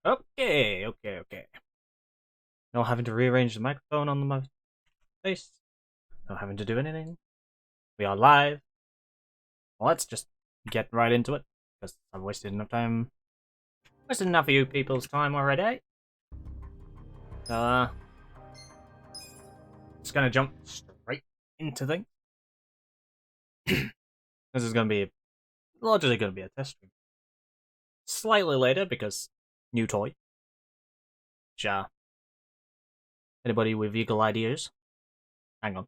Okay. No having to rearrange the microphone on my face. No having to do anything. We are live. Well, let's just get right into it, because I've wasted enough time. Wasted enough of you people's time already. So, just gonna jump straight into things. This is gonna be largely gonna be a test stream. Slightly later because new toy. Which, anybody with eagle-eyed ears? Hang on.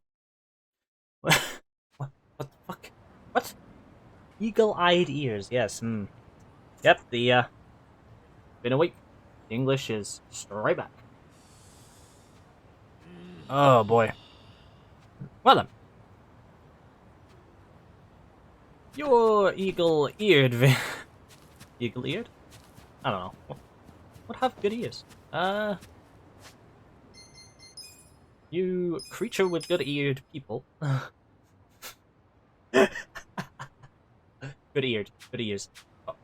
What the fuck? What? Eagle-eyed ears, yes. Yep, been a week. The English is straight back. Oh boy. Well then. Your eagle-eared eagle-eared? I don't know. What have good ears? You creature with good-eared people. Good ears. Oh.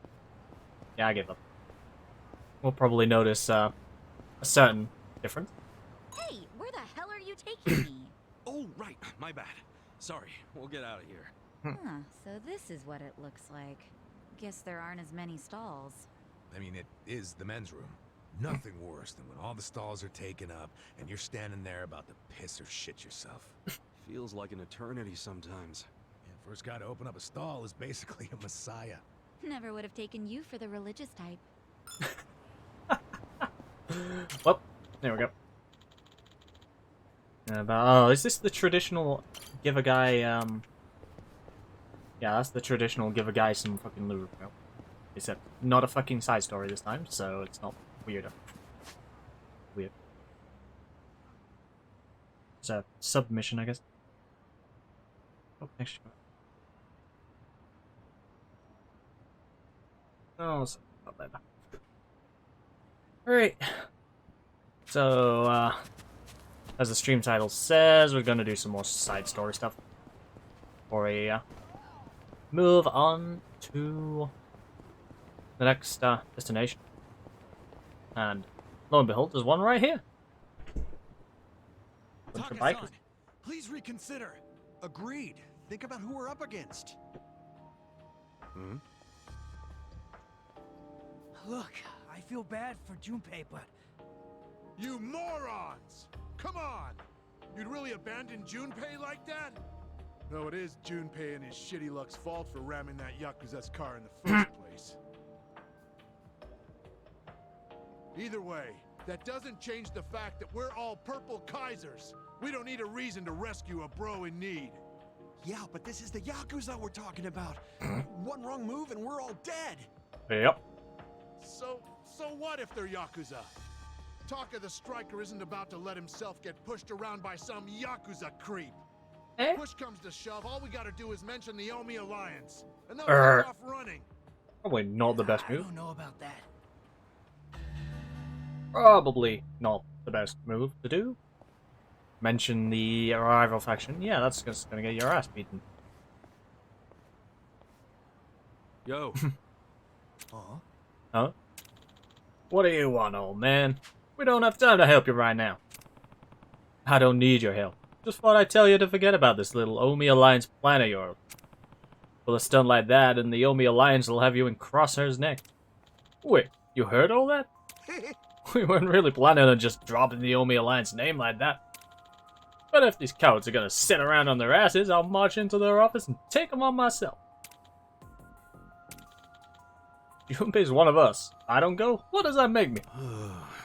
Yeah, I give up. We'll probably notice a certain difference. Hey, where the hell are you taking me? Oh, right. My bad. Sorry. We'll get out of here. Huh, so this is what it looks like. Guess there aren't as many stalls. I mean, it is the men's room. Nothing worse than when all the stalls are taken up and you're standing there about to piss or shit yourself. Feels like an eternity sometimes. Yeah, first guy to open up a stall is basically a messiah. Never would have taken you for the religious type. Well, there we go. Oh, is this the traditional give a guy, Yeah, that's the traditional give a guy some fucking loot. No. Except not a fucking side story this time, so it's not weirder. Weird. It's a submission, I guess. Oh, next. Oh, it's not bad. Alright. So, as the stream title says, we're gonna do some more side story stuff. Before we, move on to the next, destination. And, lo and behold, there's one right here. Bunch of bikers. Please reconsider. Agreed. Think about who we're up against. Hmm? Look, I feel bad for Junpei, but... You morons! Come on! You'd really abandon Junpei like that? No, it is Junpei and his shitty luck's fault for ramming that Yakuza's car in the first place. Either way, that doesn't change the fact that we're all purple Kaisers. We don't need a reason to rescue a bro in need. Yeah, but this is the Yakuza we're talking about. One wrong move and we're all dead. Yep. So what if they're Yakuza? Talk of the striker isn't about to let himself get pushed around by some Yakuza creep. Eh? Push comes to shove, all we gotta do is mention the Omi Alliance, and they'll take off running. Probably not the best I move. don't know about that. Probably not the best move to do. Mention the rival faction. Yeah, that's just gonna get your ass beaten. Yo. Huh? What do you want, old man? We don't have time to help you right now. I don't need your help. Just thought I'd tell you to forget about this little Omi Alliance plan of yours. Pull a stunt like that, and the Omi Alliance will have you in Crosshair's neck. Wait, you heard all that? We weren't really planning on just dropping the Omi Alliance name like that. But if these cowards are gonna sit around on their asses, I'll march into their office and take them on myself. Junpei's one of us. I don't go? What does that make me?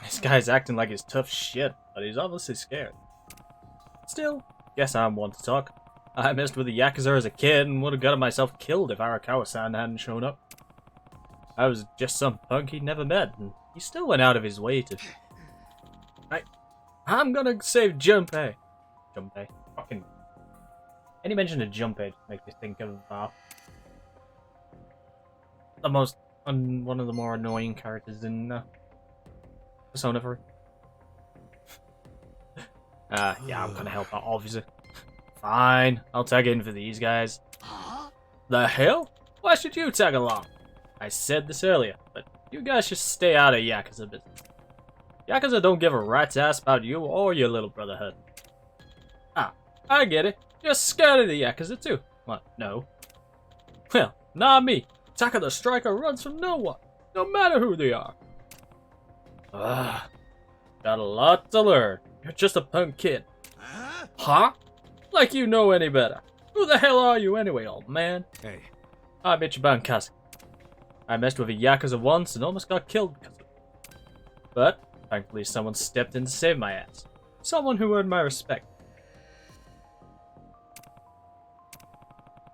This guy's acting like he's tough shit, but he's obviously scared. Still, guess I'm one to talk. I messed with the Yakuza as a kid and would have gotten myself killed if Arakawa-san hadn't shown up. I was just some punk he'd never met, and he still went out of his way to... I'm gonna save Junpei. Junpei. Fucking... Any mention of Junpei makes me think of, one of the more annoying characters in, Persona 3. Yeah, I'm gonna help out, obviously. Fine, I'll tag in for these guys. The hell? Why should you tag along? I said this earlier, but You guys should stay out of Yakuza business. Yakuza don't give a rat's ass about you or your little brotherhood. Ah, I get it. You're scared of the Yakuza too. What? No. Well, not me. Taka the Striker runs from no one, no matter who they are. Ah, got a lot to learn. You're just a punk kid. Huh? Like you know any better. Who the hell are you anyway, old man? Hey, I'm Ichiban Kasuga. I messed with a Yakuza once and almost got killed because of it. But, thankfully someone stepped in to save my ass. Someone who earned my respect.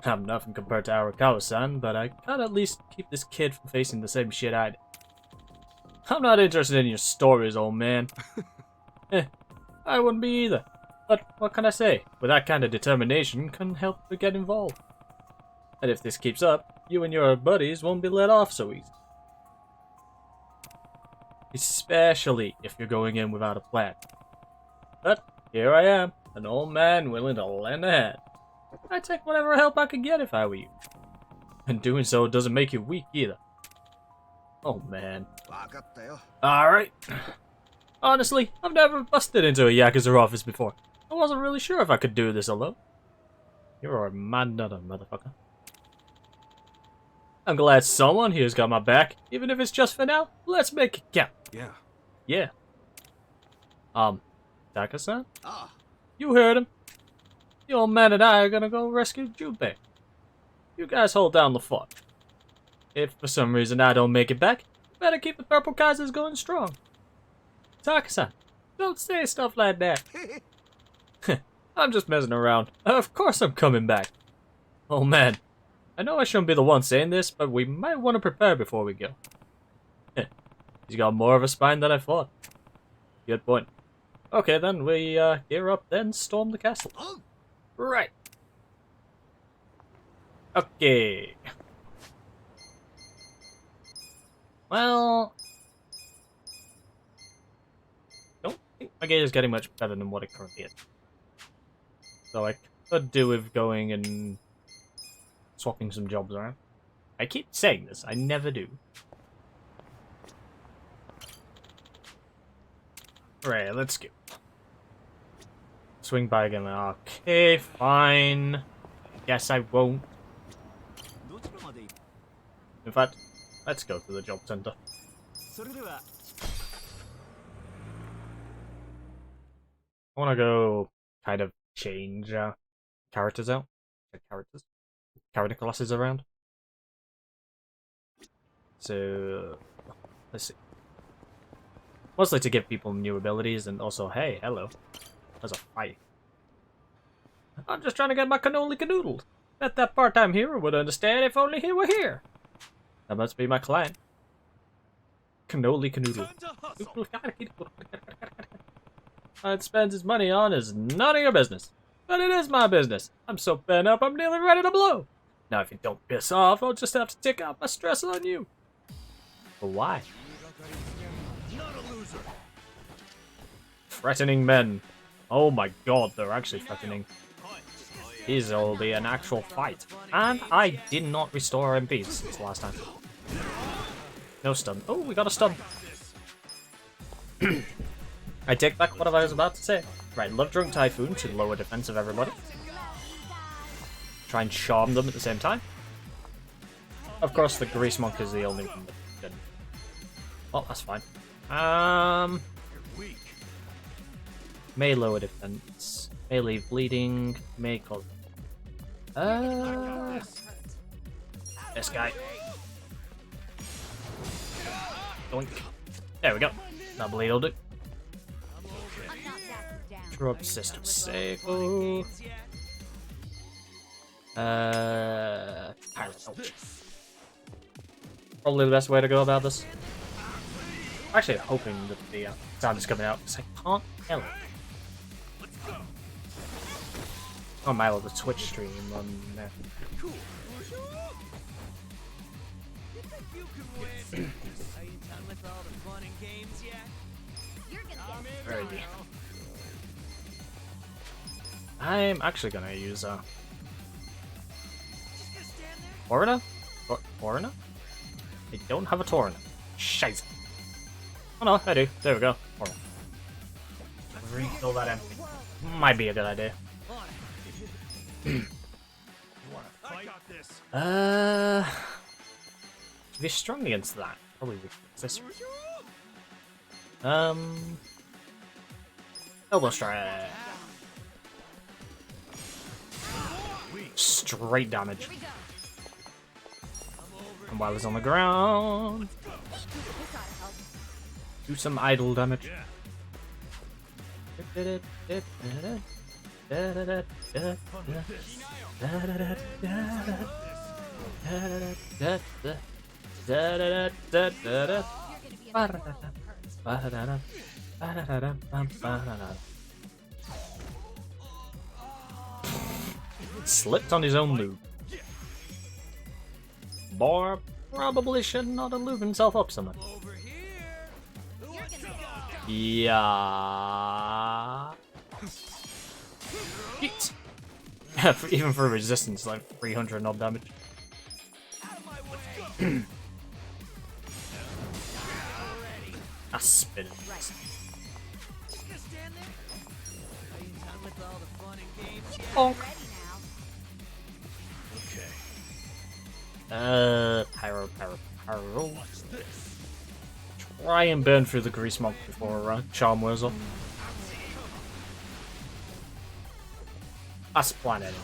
I'm nothing compared to Arakawa-san, but I can at least keep this kid from facing the same shit I did. I'm not interested in your stories, old man. I wouldn't be either. But what can I say? With that kind of determination, can help to get involved. And if this keeps up, you and your buddies won't be let off so easy. Especially if you're going in without a plan. But here I am, an old man willing to lend a hand. I'd take whatever help I could get if I were you. And doing so doesn't make you weak either. Oh man. Alright. Honestly, I've never busted into a Yakuza office before. I wasn't really sure if I could do this alone. You're a mad nutter, motherfucker. I'm glad someone here's got my back, even if it's just for now. Let's make it count. yeah. Yeah. Taka-san? You heard him. The old man and I are gonna go rescue Junpei. You guys hold down the fort. If for some reason I don't make it back, you better keep the Purple Kaisers going strong. Taka-san, don't say stuff like that. I'm just messing around. Of course I'm coming back. Oh man, I know I shouldn't be the one saying this, but we might want to prepare before we go. He's got more of a spine than I thought. Good point. Okay then, we gear up, then storm the castle. Right. Okay. Well, don't think my game is getting much better than what it currently is. So I could do with going and swapping some jobs around. I keep saying this, I never do. Right, let's go. Swing by again. Okay, fine. Guess I won't. In fact, let's go to the job center. I want to go kind of change characters out. Character classes around. So, let's see. Mostly to give people new abilities and also, hey, hello. There's a fight. I'm just trying to get my cannoli canoodled. Bet that part-time hero would understand if only he were here. That must be my client. Cannoli canoodle. I'd spend his money on is none of your business. But it is my business. I'm so bent up I'm nearly ready to blow. Now if you don't piss off, I'll just have to take out my stress on you. But why? Threatening men. Oh my god, they're actually threatening. This will be an actual fight. And I did not restore MPs since last time. No stun. Oh, we got a stun. I take back what I was about to say. Right, Love Drunk Typhoon should lower defense of everybody. Try and charm them at the same time. Of course, the Grease Monk is the only one that didn't. Oh, that's fine. May lower defense. May leave bleeding. May cause. This guy. Doink. There we go. Now bleed will do. Drop system Seiko. Pilot. Probably the best way to go about this. I'm actually hoping that the sound is coming out because I can't tell it. Oh my, the Twitch stream on there. Alrighty. I'm actually gonna use Torina? Torina? I don't have a Torina. Shite. Oh no, I do. There we go. Hold on. Refill that empty. Might be a good idea. I got this. To be strong against that, probably weak against this. Elbow strike. Straight damage. And while he's on the ground, do some idle damage. Slipped on his own lube. Boy probably should not have lubed himself up so much. Yeah. Yeet. Even for resistance, like 300 odd damage. That's spinning. Bonk. Pyro. Try and burn through the grease monk before charm wears off. That's the plan anyway.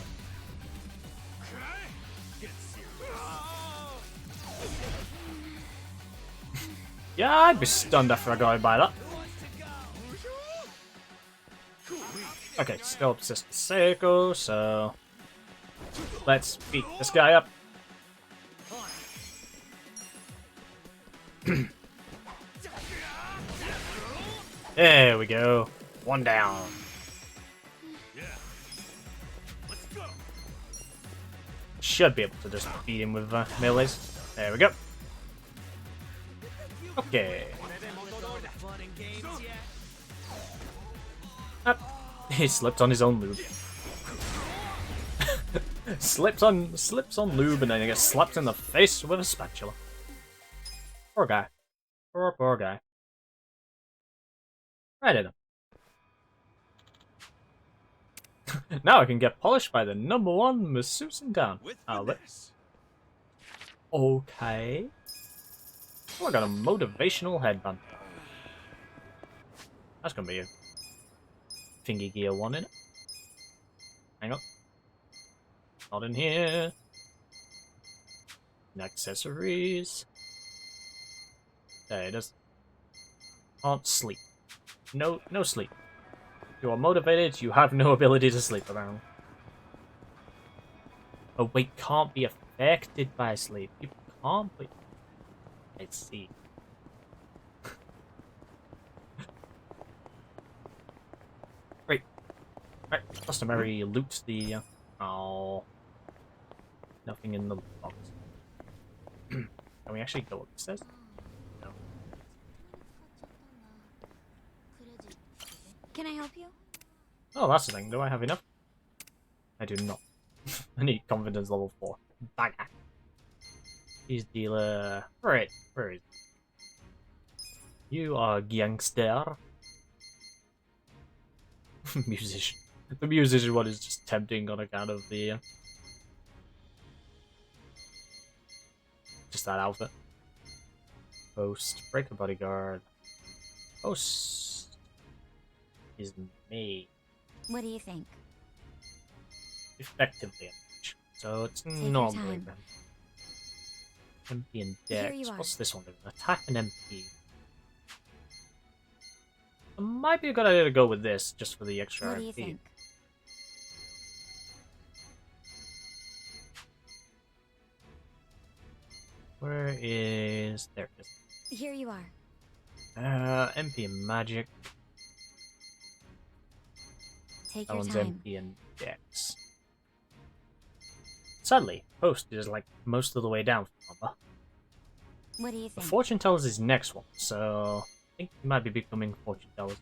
Yeah, I'd be stunned after I got hit by that. Okay, still up Sister Seiko, so let's beat this guy up. There we go. One down. Should be able to just beat him with melees. There we go. Okay. He slipped on his own lube. Slips on lube and then he gets slapped in the face with a spatula. Poor guy. Poor guy. Right in him. Now I can get polished by the #1 masseuse in town. Okay. Oh, I got a motivational headband. That's gonna be a thingy gear 1 in it. Hang on. Not in here. Accessories. There it is. Can't sleep. No sleep. You are motivated, you have no ability to sleep around. Oh wait, can't be affected by sleep. People can't be. Let's see. Right. Customary loot the oh. Nothing in the box. Can we actually go upstairs? No. Can I help you? Oh, that's the thing. Do I have enough? I do not. I need confidence level 4. Bagger. He's dealer. Right. Where is he? You are a gangster. Musician. The musician one is just tempting on account of the just that outfit. Post. Breaker bodyguard. Post is me. What do you think? Effectively, so it's your normally time. bad. MP and Here Dex. you are. What's this one doing? Attack and MP. It might be a good idea to go with this just for the extra What do you MP. think? Where is there it is. Here you are. MP and magic. Take That your one's time. MP and Dex. Sadly, Post is like most of the way down from Mamba. What do you The think? Fortune Teller's his next one, so I think he might be becoming Fortune Teller.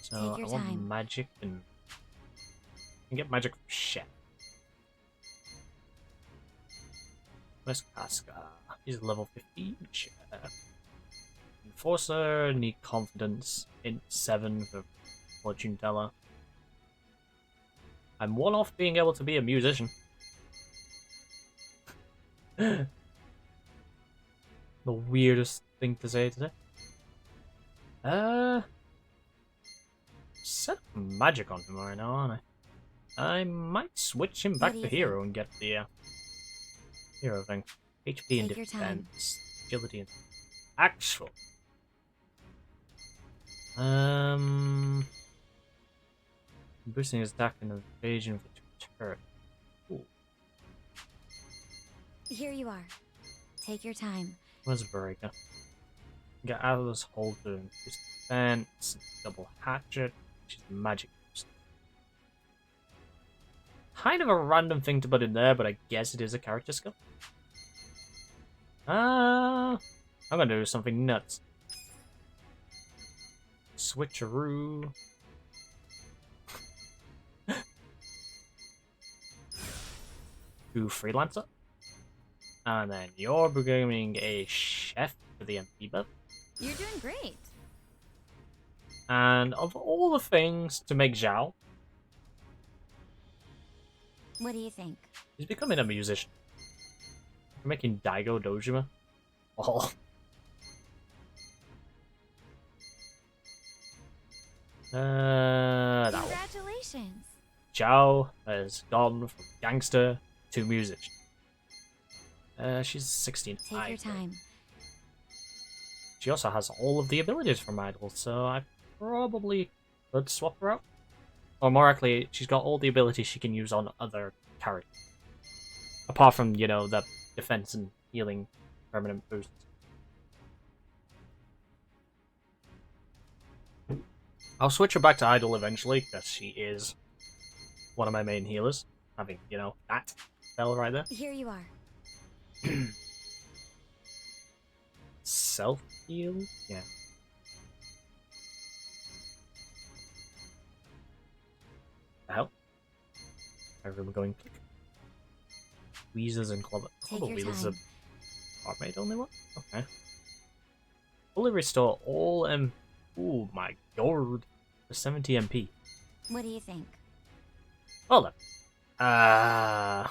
So Take I your want time. magic and I can get magic from Chef. Where's Casca? He's level 15. Sure. Enforcer, need confidence. Int 7 for fortune teller. I'm one off being able to be a musician. The weirdest thing to say today. Set magic on him right now, aren't I? I might switch him back to hero and get the hero thing. HP and defense, agility and actual. Boosting his attack and evasion for 2 turns. Cool. Here you are. Take your time. Where's Breaker? Get out of this hole to increase defense, double hatchet, which is magic boost. Kind of a random thing to put in there, but I guess it is a character skill. I'm gonna do something nuts. Switcheroo. To Freelancer. And then you're becoming a chef for the MP buff. You're doing great. And of all the things to make Zhao, What do you think? he's becoming a musician. We're making Daigo Dojima. Oh. That one. Congratulations. Zhao has gone from gangster to musician. She's 16. Take your time. She also has all of the abilities from Idol, so I probably could swap her out. Or more likely, she's got all the abilities she can use on other characters. Apart from, you know, the defense and healing permanent boosts. I'll switch her back to Idol eventually, because she is one of my main healers. Having, you know, that spell right there. Here you are. Self-heal? Yeah. The hell? I remember going click. Weezers and Clover. Take Clover your Wheels time. a Heartmate only one? Okay. Fully restore all Oh my god. For 70 MP. What do you think? Hold on.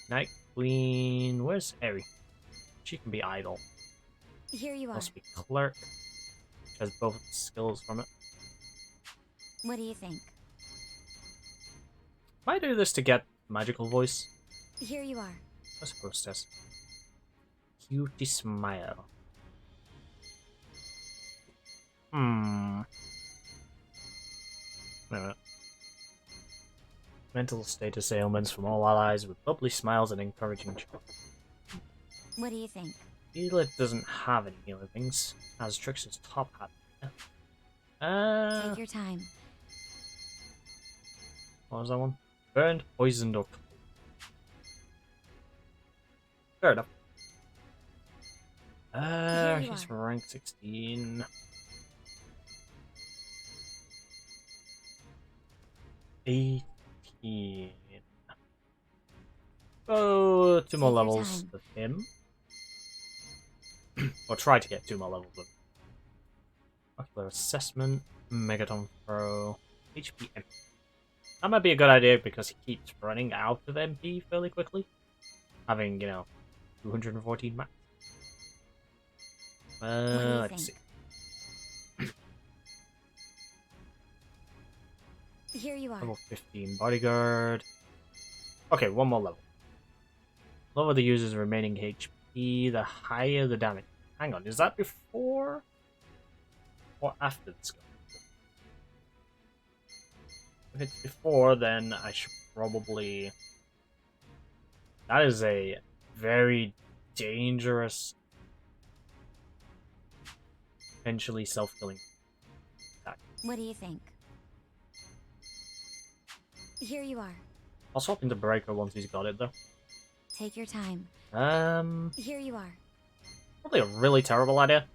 Night Queen. Where's Eri? She can be Idol. Here you are. Must be Clerk. She has both skills from it. What do you think? Might do this to get magical voice. Here you are. What's Hostess? Cutie smile. Wait a minute. Mental status ailments from all allies with bubbly smiles and encouraging charm. What do you think? Healer doesn't have any healer things, as Trix's top hat. Take your time. What was that one? Burned, poisoned, or cold. Fair enough. Here you He's are. rank 16. 18. Oh, 2 more Take your levels time. with him. Or try to get 2 more levels with him. Ocular assessment, Megaton Pro, HP MP. That might be a good idea because he keeps running out of MP fairly quickly. Having, you know, 214 max. What do you Let's see. think? Here you are. Level 15 bodyguard. Okay, 1 more level. Lower the user's remaining HP, the higher the damage. Hang on, is that before or after the skill? If it's before, then I should probably... That is a very dangerous, potentially self-killing attack. What do you think? Here you are. I'll swap into Breaker once he's got it, though. Take your time. Here you are. Probably a really terrible idea.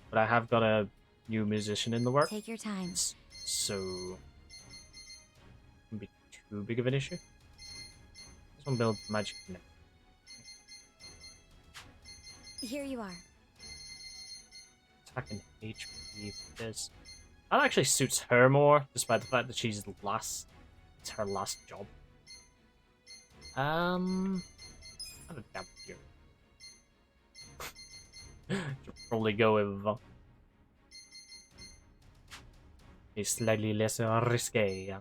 But I have got a new musician in the works, Take your time. so... Wouldn't be too big of an issue. This one builds magic. Here you are. Attack and HP for this. That actually suits her more, despite the fact that she's the last. It's her last job. I don't doubt you. Should probably go with a slightly less risque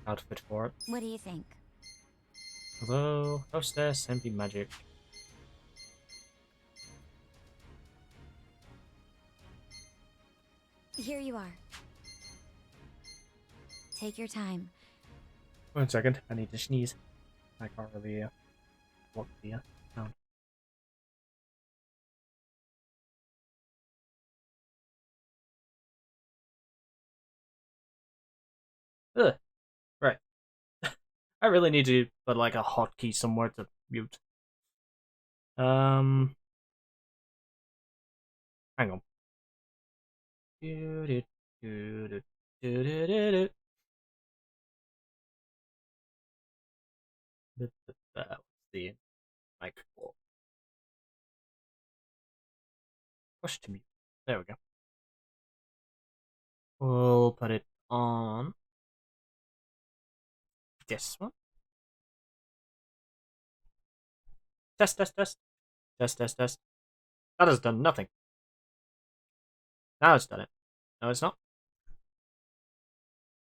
outfit for it. What do you think? Although, hostess, MP magic. Here you are. Take your time. 1 second, I need to sneeze. I can't really walk the sound. Ugh. Right. I really need to put like a hotkey somewhere to mute. Hang on. What's the microphone? Push to mute. There we go. We'll put it on this one. Test, test, test. Test, test, test. That has done nothing. Now it's done it. No, it's not.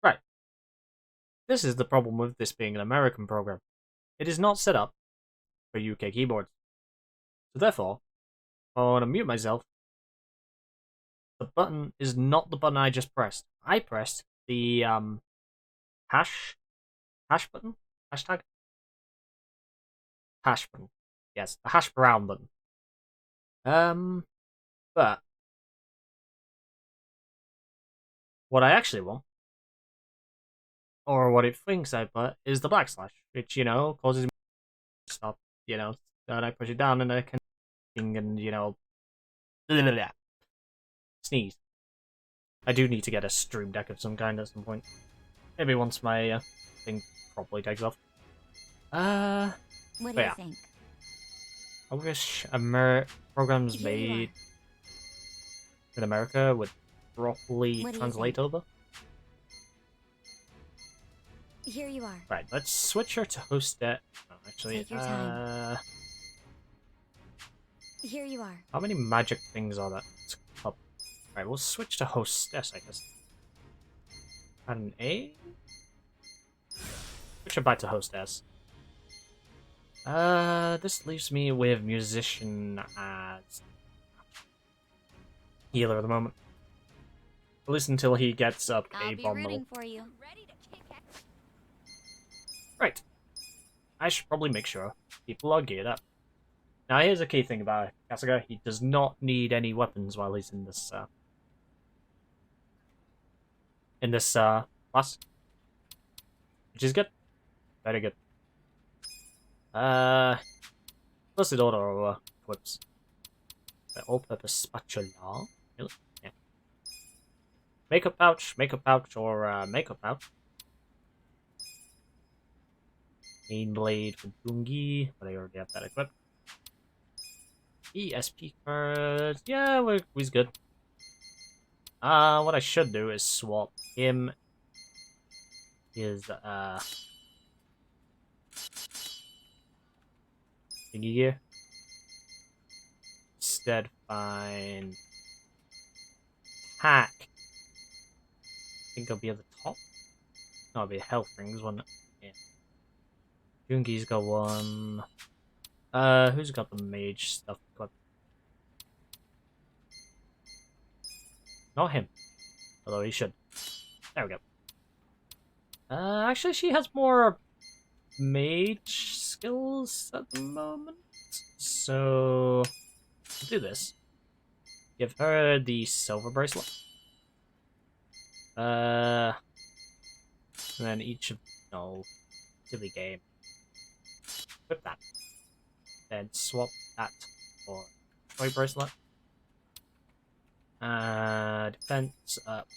Right. This is the problem with this being an American program. It is not set up for UK keyboards. So therefore, I want to mute myself. The button is not the button I just pressed. I pressed the hash button? Hashtag? Hash button. Yes, the hash brown button. But what I actually want, or what it thinks I put, is the backslash, which, you know, causes me to stop, you know, and I push it down and I can, and, you know, blah, blah, blah. Sneeze. I do need to get a stream deck of some kind at some point. Maybe once my thing properly takes off. What do you yeah. think? I wish programs Here you made in America would properly What do you translate think? over. Here you are. Right, let's switch her to hostess. Oh, actually, Take your time. Here you are. How many magic things are that? Up. Right, we'll switch to hostess, I guess. Add an A? Switch her back to hostess. This leaves me with musician as healer at the moment. At least until he gets up I'll a be bomb rooting level. for you. Right. I should probably make sure people are geared up. Now, here's a key thing about Kasuga. He does not need any weapons while he's in this class. Which is good. Very good. Blessed Order equips. The all-purpose spatula. Really? Yeah. Makeup pouch, or makeup pouch. Main blade for Jungi, but I already have that equipped. ESP cards, yeah, we're good. What I should do is swap him. His thingy gear. Instead, find hack. I think it'll be at the top. No, it'll be health rings, wouldn't it? Yeah. Jungi's got one. Who's got the mage stuff equipped? Not him. Although he should. There we go. Actually, she has more mage skills at the moment. So, do this. Give her the silver bracelet. And then each of... No. Silly game. Equip that. Then swap that for toy bracelet. Defense up.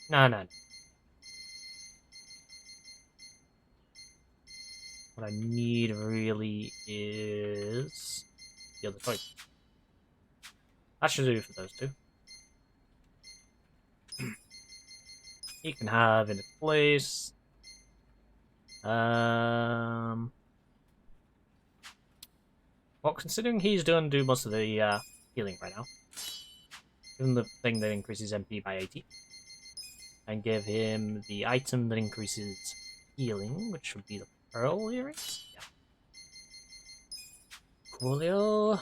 No. What I need really is the other fight. That should do for those two. He can have in its place. Well, considering he's do most of the healing right now, give him the thing that increases MP by 80, and give him the item that increases healing, which would be the pearl earrings. Yeah. Coolio.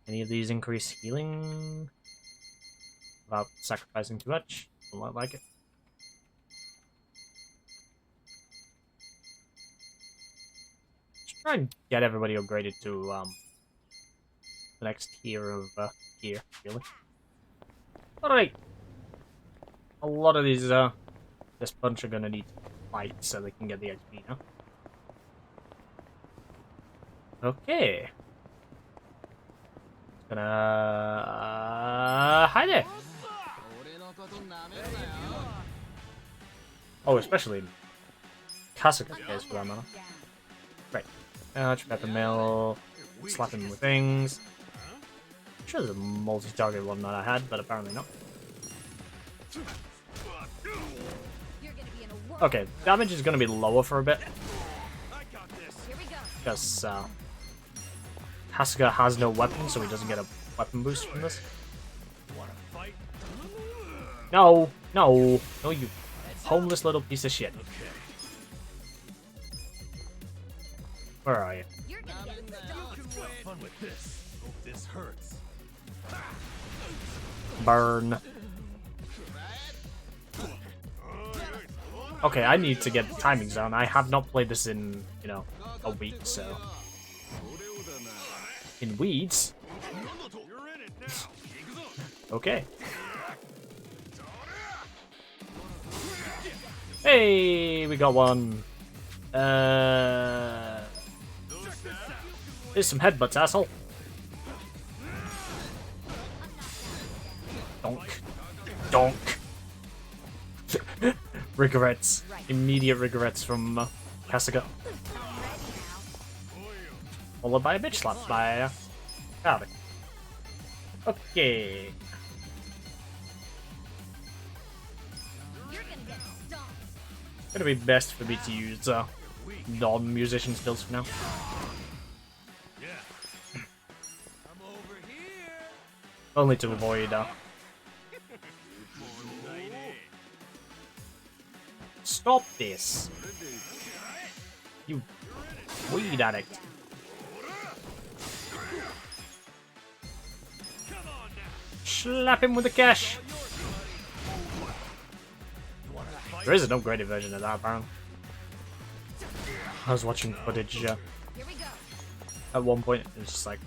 Any of these increase healing without sacrificing too much? Don't look like it. Let's try and get everybody upgraded to the next tier of gear, really. Alright. A lot of these this bunch are gonna need to fight so they can get the XP now. Okay. Gonna hi there. Oh, especially Kasuga's case for that matter. Right. Pepper Mill, slap him with things. I'm sure there's a multi-target one that I had, but apparently not. Okay, damage is gonna be lower for a bit. Because Kasuga has no weapon, so he doesn't get a weapon boost from this. No, no, no, you homeless little piece of shit. Where are you? Burn. Okay, I need to get the timing down. I have not played this in, you know, a week, so. In weeds? Okay. Hey, we got one. Here's some headbutts, asshole. Donk. Donk. Regrets. Immediate regrets from Kasuga. Followed by a bitch slap by Howdy. Okay. Gonna be best for me to use non-musician skills for now. Only to avoid Stop this! You weed addict. Slap him with the cash! There is an upgraded version of that, apparently. I was watching footage at one point, it was just like,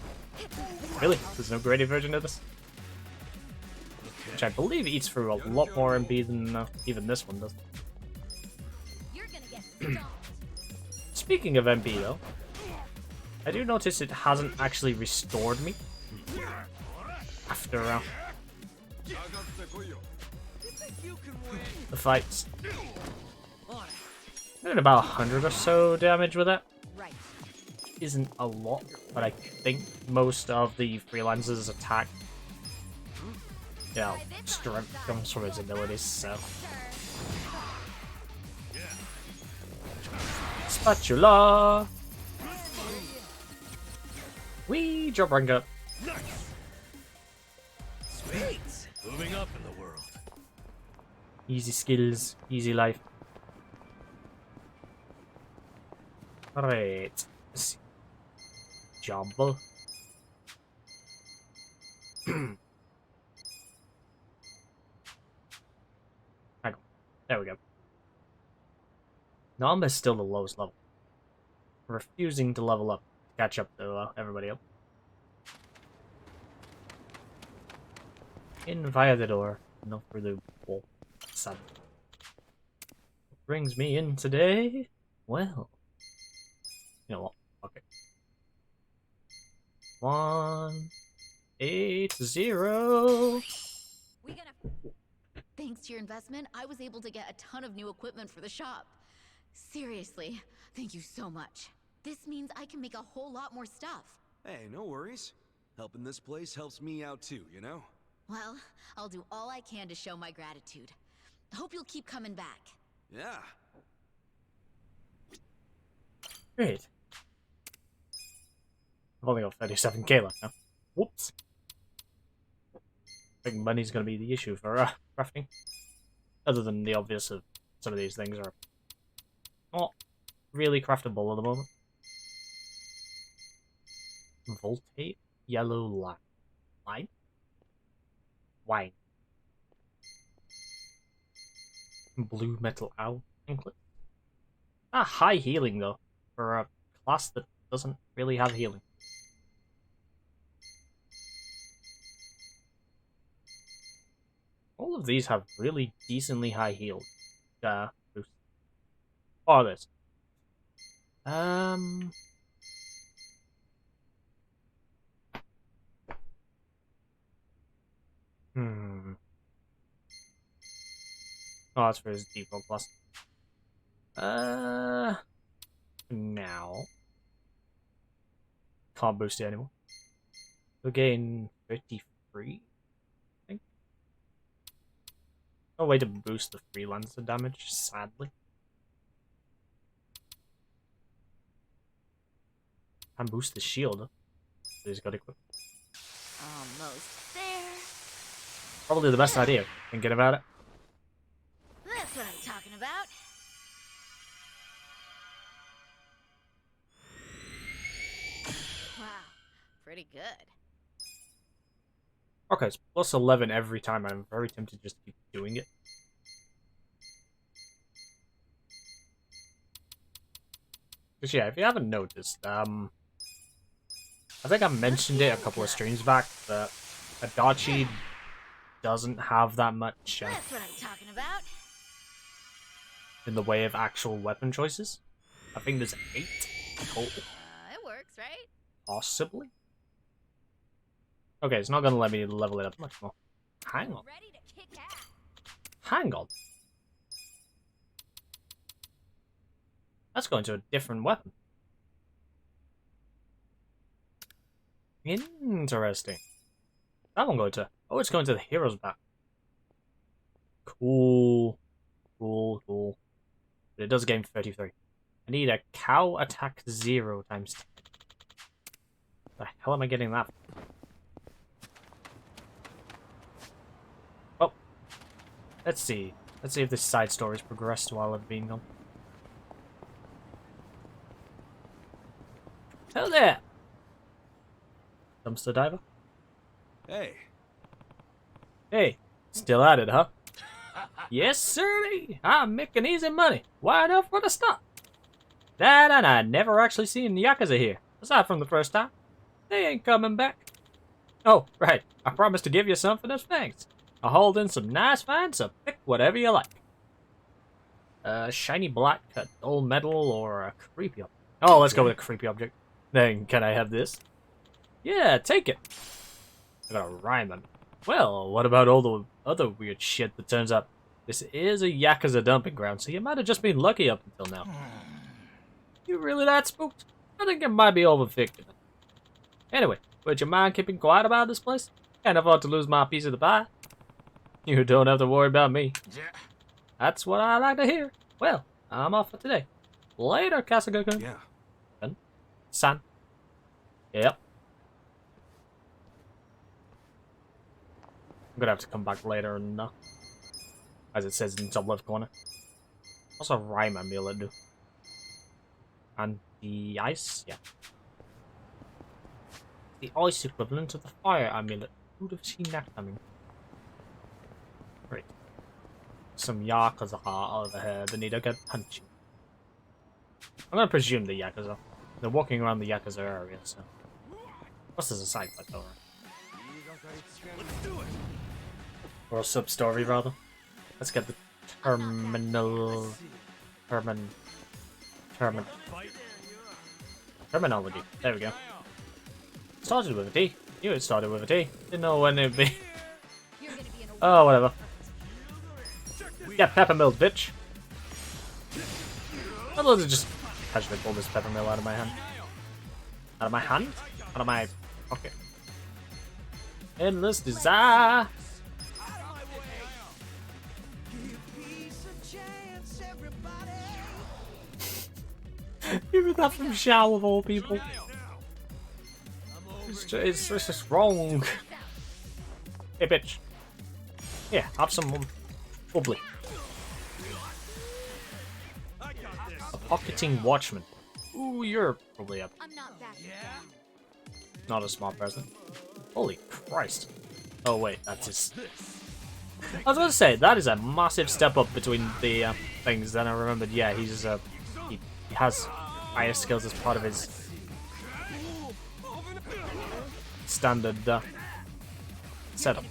really? There's an upgraded version of this? Which I believe eats through a lot more MP than even this one does. Speaking of MP though, I do notice it hasn't actually restored me after the fights. I did about 100 or so damage with it. Isn't a lot, but I think most of the freelancers' attack, you know, strength comes from his abilities, so. Spatula! Wee! Drop rank up. Sweet. Moving up in the world. Easy skills, easy life. Alright. Let's see. Jumble. Hang on. There we go. Nom is still the lowest level. Refusing to level up. Catch up to everybody else. In via the door. Not through the wall. Sad. What brings me in today? Well. You know what? Okay. 180. Thanks to your investment, I was able to get a ton of new equipment for the shop. Seriously, thank you so much. This means I can make a whole lot more stuff. Hey, no worries. Helping this place helps me out too, you know? Well, I'll do all I can to show my gratitude. Hope you'll keep coming back. Yeah. Great. I've only got 37k left now. Whoops. I think money's going to be the issue for crafting. Other than the obvious of some of these things are not really craftable at the moment. Voltate yellow line? Wine. Blue metal owl anklet. High healing though, for a class that doesn't really have healing. All of these have really decently high heal boost. Oh, this. Oh, that's for his default plus. Now. Can't boost it anymore. We'll gain 53, I think. No way to boost the freelancer damage, sadly. And boost the shield. So he's got equipped. Almost there. Probably the best idea. Thinking about it. That's what I'm talking about. Wow, pretty good. Okay, it's plus 11 every time. I'm very tempted just to keep doing it. Because yeah, if you haven't noticed, I think I mentioned it a couple of streams back, that Adachi doesn't have that much That's what I'm talking about. in the way of actual weapon choices. I think there's 8 total, It works, right? possibly. Okay, it's not going to let me level it up much more. Hang on. Ready to kick ass. Hang on. That's going to a different weapon. Interesting. That one going to... Oh, it's going to the hero's back. Cool. Cool, cool. But it does gain 33. I need a cow attack 0 times 10. The hell am I getting that from? Oh. Let's see. Let's see if this side story's progressed while I've been gone. Hello there! Dumpster diver? Hey. Hey, still at it, huh? Yes, sirree! I'm making easy money. Why enough for the stop? That and I never actually seen Yakuza here, aside from the first time. They ain't coming back. Oh, right. I promised to give you something as thanks. I'll hold in some nice finds, so pick whatever you like. Shiny black, a dull metal, or a creepy object. Oh, let's go with a creepy object. Then, can I have this? Yeah, take it. I got a rhyme on it. Well, what about all the other weird shit that turns up? This is a Yakuza dumping ground, so you might have just been lucky up until now. You really that spooked? I think it might be overthinking it. Anyway, would you mind keeping quiet about this place? Can't afford to lose my piece of the pie. You don't have to worry about me. Yeah. That's what I like to hear. Well, I'm off for today. Later, Kasuga-kun. Yeah. San. Yep. I'm gonna have to come back later and as it says in the top left corner. What's a rhyme amulet do? And the ice? Yeah. The ice equivalent of the fire amulet. Who'd have seen that coming? Right. Some Yakuza over here that need to get punchy. I'm gonna presume the Yakuza. They're walking around the Yakuza area, so. Plus there's a side quest over. Let's do it. Or a sub-story, rather. Let's get the terminology. There we go. Started with a T. Knew it started with a T. Didn't know when it'd be. Oh, whatever. Yeah, peppermint, bitch. I'd love to just casually pull this pepper mill out of my hand. Out of my hand? Out of my pocket. Endless desire. Even that from Shao of all people. It's just wrong. Hey, bitch. Yeah, have some bubbly. A pocketing watchman. Ooh, you're probably up. I'm not that Not a smart person. Holy Christ. Oh wait, that's his... I was going to say, that is a massive step up between the things. Then I remembered, yeah, he's he has higher skills as part of his standard setup.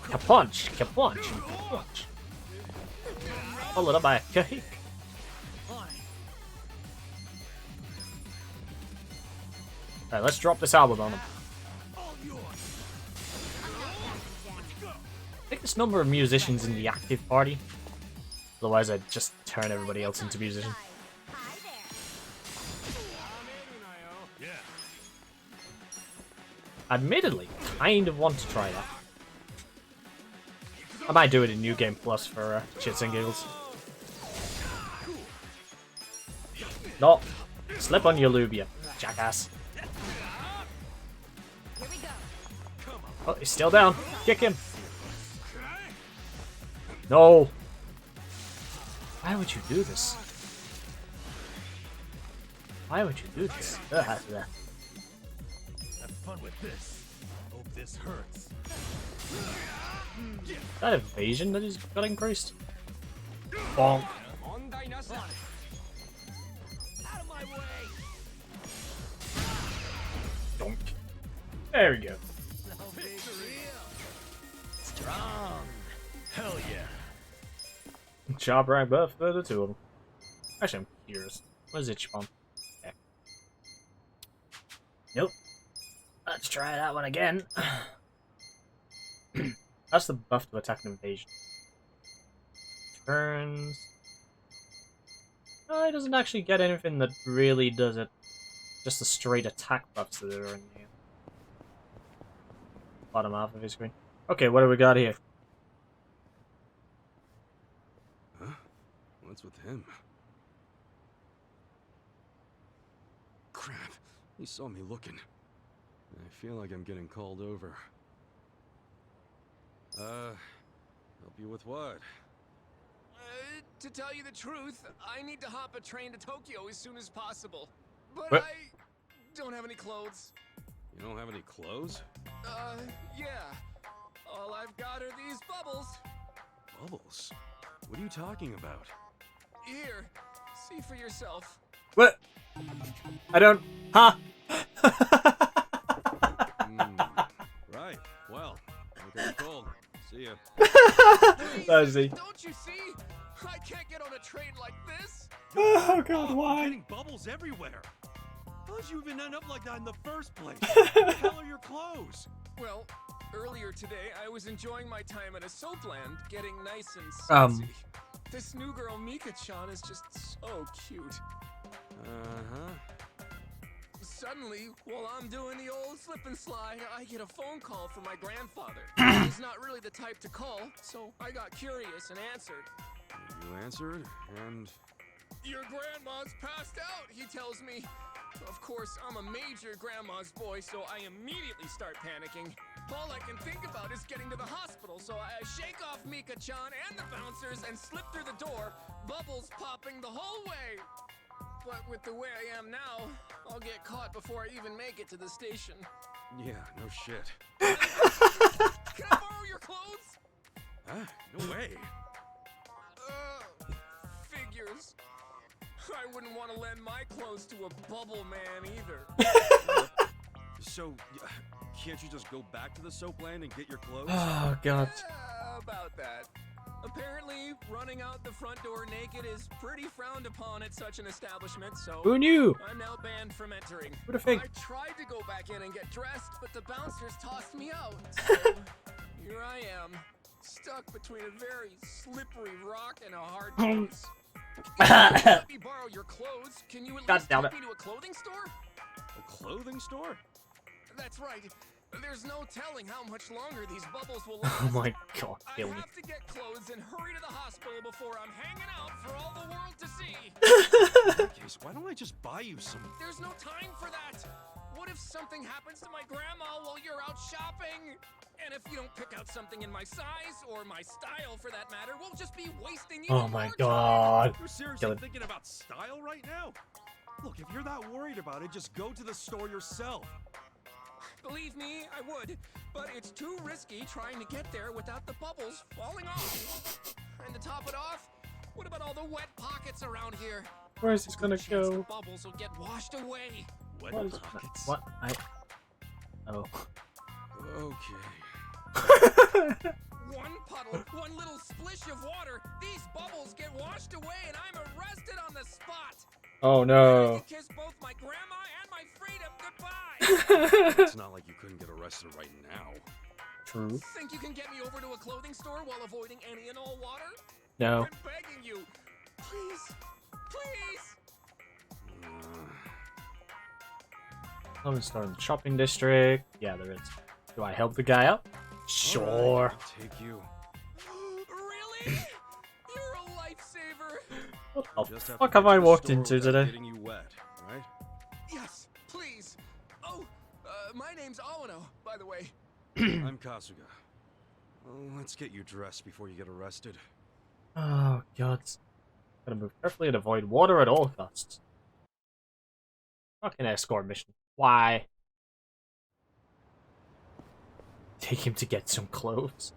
Kapunch, kapunch, kapunch. Followed up by a kick. Alright, let's drop this album on him. I think there's a number of musicians in the active party. Otherwise, I'd just turn everybody else into musicians. Admittedly, kind of want to try that. I might do it in New Game Plus for shits and giggles. No, slip on your lube, you jackass. Oh, he's still down. Kick him. No. Why would you do this? Why would you do this? Have fun with this. Hope this hurts. Is that evasion that he's got increased? Bonk. Donk. There we go. Strong. Hell yeah. Job rank buff for the two of them. Actually, I'm curious. What is Ichiban? Okay. Nope. Let's try that one again. That's the buff to attack and evasion. Turns. No, he doesn't actually get anything that really does it. Just the straight attack buffs that are in the bottom half of his screen. Okay, what do we got here? Huh? What's with him? Crap. He saw me looking. I feel like I'm getting called over. Help you with what? To tell you the truth, I need to hop a train to Tokyo as soon as possible. But What? I don't have any clothes. You don't have any clothes? Yeah. All I've got are these bubbles. Bubbles? What are you talking about? Here, see for yourself. What? I don't. Huh? Right. Well, okay, cold. See ya. That is he. Don't you see? I can't get on a train like this. Oh god, I'm why? getting bubbles everywhere. How'd you even end up like that in the first place? What the hell are your clothes? Well, earlier today, I was enjoying my time at a soapland, getting nice and sexy. This new girl, Mika-chan, is just so cute. Suddenly, while I'm doing the old slip and slide, I get a phone call from my grandfather. He's not really the type to call, so I got curious and answered. You answered, and... Your grandma's passed out, he tells me. Of course, I'm a major grandma's boy, so I immediately start panicking. All I can think about is getting to the hospital, so I shake off Mika-chan and the bouncers and slip through the door, bubbles popping the whole way. But with the way I am now, I'll get caught before I even make it to the station. Yeah, no shit. Can I borrow your clothes? Ah, no way. Figures. I wouldn't want to lend my clothes to a bubble man either. So, can't you just go back to the soapland and get your clothes? Oh god. About that. Apparently, running out the front door naked is pretty frowned upon at such an establishment, so Who knew? I'm now banned from entering. Who'da think? I tried to go back in and get dressed, but the bouncers tossed me out. So here I am, Stuck between a very slippery rock and a hard place. Let me borrow your clothes. Can you at God least damn take it. me to a clothing store? A clothing store? That's right. There's no telling how much longer these bubbles will Oh last. my god, I kill me. have to get clothes and hurry to the hospital before I'm hanging out for all the world to see. In that case, why don't I just buy you some? There's no time for that. What if something happens to my grandma while you're out shopping? And if you don't pick out something in my size or my style for that matter, we'll just be wasting even Oh my more god. You're Kill seriously him. thinking about style right now? Look, if you're that worried about it, just go to the store yourself. time. Believe me, I would, but it's too risky trying to get there without the bubbles falling off. And to top it off, what about all the wet pockets around here? Where is this gonna Good chance the go? bubbles will get washed away. Wet What is pockets. what? Oh. Okay. One puddle, one little splish of water, these bubbles get washed away and I'm arrested on the spot. Oh I no. can kiss both my grandma and my freedom goodbye. It's not like you couldn't get arrested right now. True. Think you can get me over to a clothing store while avoiding any and all water? No. I'm begging you. Please. Please. I'm store in the shopping district. Yeah, there is. Do I help the guy out? Sure. All right, I'll take you. Really? You're a lifesaver. What the Just have fuck to have get I to the walked store into without today? Getting you wet, right? Yes, please. Oh, my name's Awano, by the way. I'm Kasuga. Well, let's get you dressed before you get arrested. Oh god. Gotta move carefully and avoid water at all costs. Fucking escort mission. Why? Take him to get some clothes.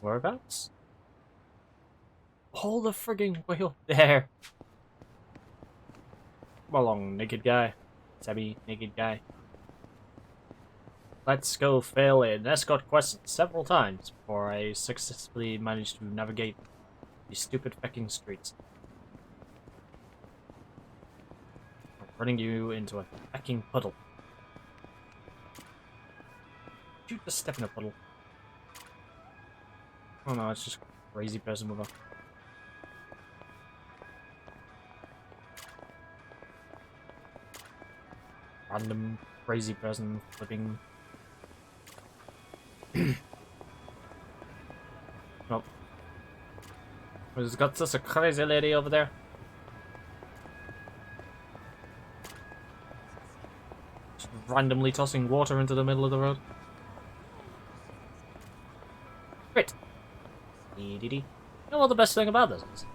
Whereabouts? Hold the frigging wheel there. Come along, naked guy. Sabby, naked guy. Let's go fail an escort quest several times before I successfully manage to navigate these stupid fucking streets. I'm running you into a fucking puddle. Did you just step in a puddle? Oh no, it's just a crazy person with a... random crazy person flipping... Oh. Who's got such a crazy lady over there? Just randomly tossing water into the middle of the road. Great. You know what the best thing about this is?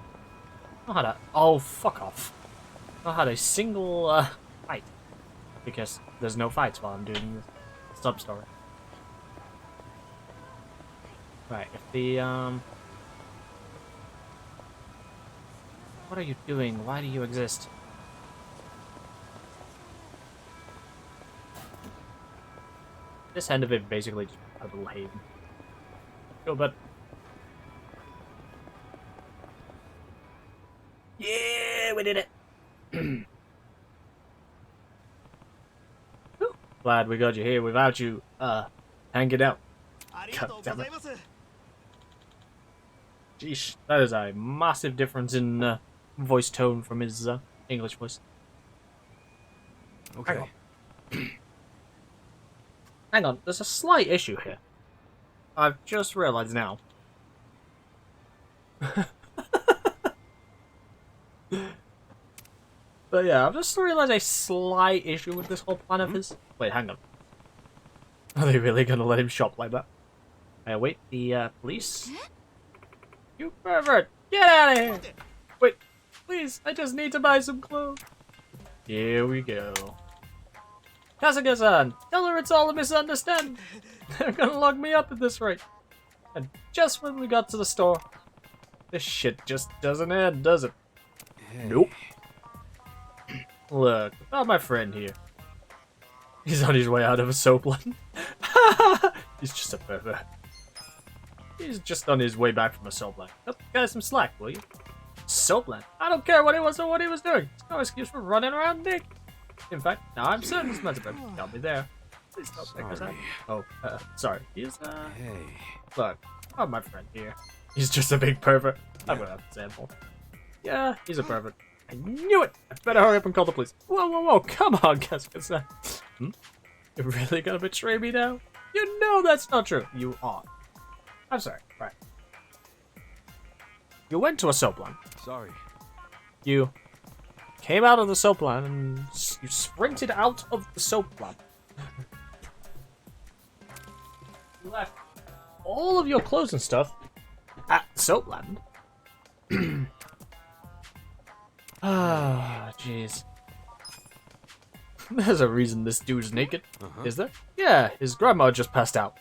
I had a... Oh, fuck off. I had a single fight. Because there's no fights while I'm doing this sub-story. Right, if the, what are you doing? Why do you exist? This end of it basically just a little haven. Go, bud. Yeah, we did it! Whew. Glad we got you here without you, hanging out. God damn it. Jeez, that is a massive difference in voice tone from his English voice. Okay. Hang on. Hang on, there's a slight issue here. I've just realized now. But yeah, I've just realized a slight issue with this whole plan of his. Wait, hang on. Are they really gonna let him shop like that? Wait, the police? You pervert! Get out of here! Wait, please, I just need to buy some clothes. Here we go. Kasuga-san, tell her it's all a misunderstanding. They're gonna lock me up at this rate. And just when we got to the store, this shit just doesn't end, does it? Hey. Nope. Look, about my friend here. He's on his way out of a soapland. He's just a pervert. He's just on his way back from a soapland. Cut the guy some slack, will you? Soapland? I don't care what he was or what he was doing. It's no excuse for running around naked. In fact, now I'm certain this man's about to tell me there. Please don't take us out. Oh, sorry. He's, Hey. look, not my friend here. He's just a big pervert. I'm gonna have to sample. Yeah, he's a pervert. I knew it! I better hurry up and call the police. Whoa, whoa, whoa, come on, guys. You're really gonna betray me now? You know that's not true. You are. I'm sorry. Right. You went to a soap line. Sorry. You came out of the soap line and you sprinted out of the soap line. You left all of your clothes and stuff at the soap land. Ah, jeez. There's a reason this dude's naked, is there? Yeah, his grandma just passed out.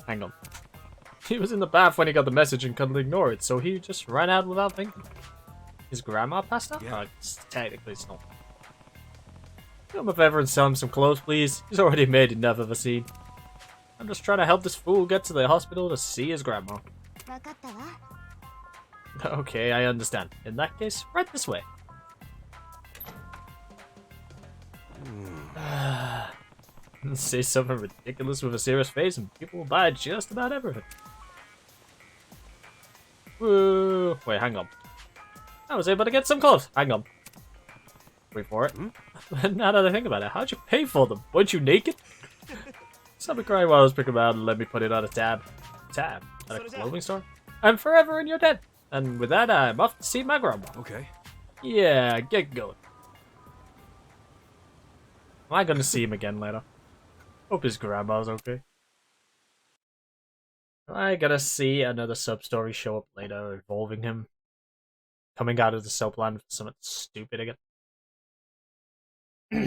Hang on. He was in the bath when he got the message and couldn't ignore it, so he just ran out without thinking. His grandma passed out? Yeah. Technically it's not. Do him a favor and sell him some clothes, please. He's already made enough of a scene. I'm just trying to help this fool get to the hospital to see his grandma. Okay, I understand. In that case, right this way. Say something ridiculous with a serious face and people will buy just about everything. Woo! Wait, hang on. I was able to get some clothes. Hang on. Wait for it. Now that I think about it, how'd you pay for them? Weren't you naked? Stop me crying while I was picking them out and let me put it on a tab. Tab? At a clothing store? I'm forever in your debt. And with that, I'm off to see my grandma. Okay. Yeah, get going. Am I gonna see him again later? Hope his grandma's okay. Am I gonna see another sub-story show up later involving him coming out of the soap land for something stupid again? I'll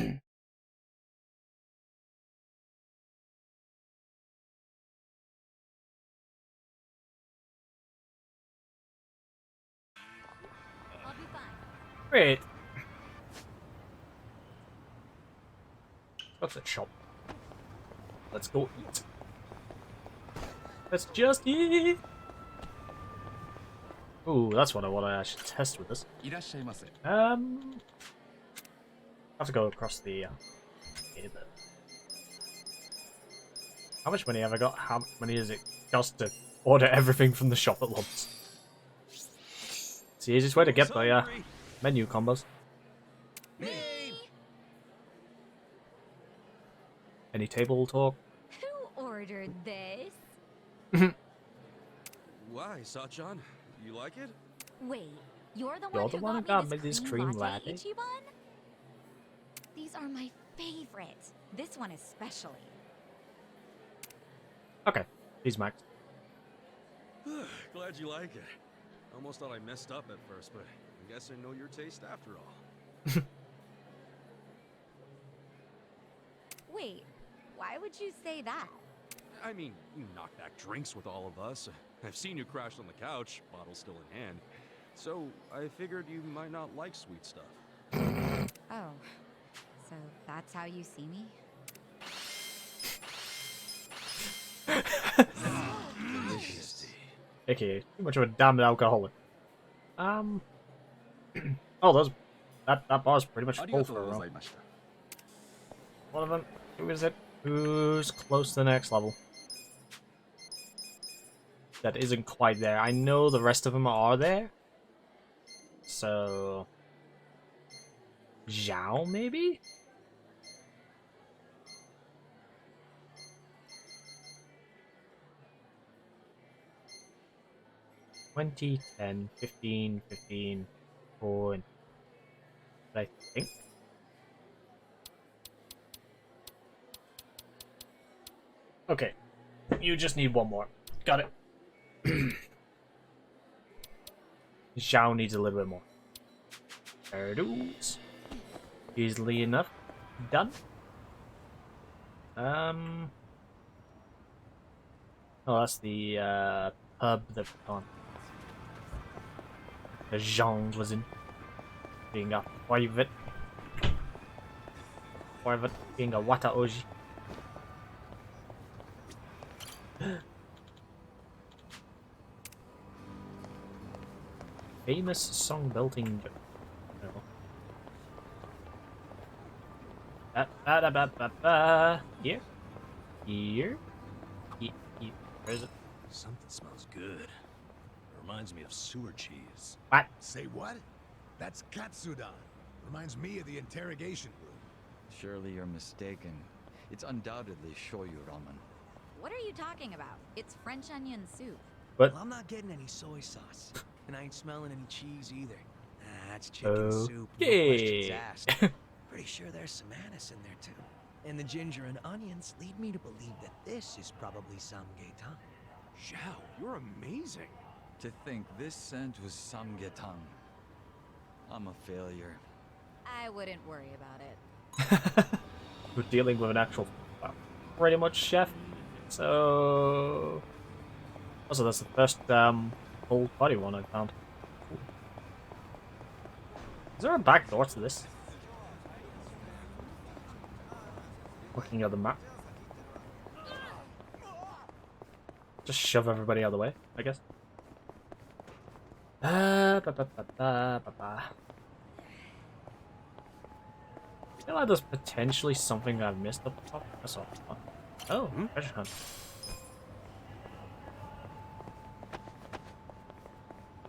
be fine. Great. What's that shop? Let's go eat. Let's just eat. Ooh, that's what I want to actually test with this. I have to go across the. Here, but how much money have I got? How much money does it cost to order everything from the shop at once? It's the easiest way to get the menu combos. Any table talk? Who ordered this? Why, Sachan? You like it? Wait, you're the You're one the who one who got got me me this this cream cream latte, latte? Ichiban? These are my favorite. This one especially. Okay, he's Max. Glad you like it. Almost thought I messed up at first, but I guess I know your taste after all. Wait, why would you say that? I mean, you knock back drinks with all of us. I've seen you crash on the couch, bottle still in hand. So I figured you might not like sweet stuff. Oh, so that's how you see me? AKA, too much of a damn alcoholic. Oh, that bar's pretty much full for a row. One of them. Who is it? Who's close to the next level? That isn't quite there. I know the rest of them are there. So... Zhao, maybe? $20, $10, $15, $15, $4, I think. Okay, you just need one more. Got it. Zhao needs a little bit more. There it is. Easily enough. Done. Oh, that's the pub that the Jean was in. Being a private. Being a wata oji. Famous song belting. No. Here? Here? Where is it? Something smells good. Reminds me of sewer cheese. What? Say what? That's Katsudan. Reminds me of the interrogation room. Surely you're mistaken. It's undoubtedly shoyu ramen. What are you talking about? It's French onion soup. What? Well, I'm not getting any soy sauce. And I ain't smelling any cheese either. That's chicken soup. No questions Okay. asked. Pretty sure there's some anise in there too. And the ginger and onions lead me to believe that this is probably samgyetang. Zhao, you're amazing. To think this scent was samgyetang. I'm a failure. I wouldn't worry about it. We're dealing with an actual, well, pretty much chef. So, also that's the first whole body one I found. Cool. Is there a back door to this? Looking at the map. Just shove everybody out of the way, I guess. I feel like there's potentially something I've missed up the top. That's all. Oh, treasure hunt.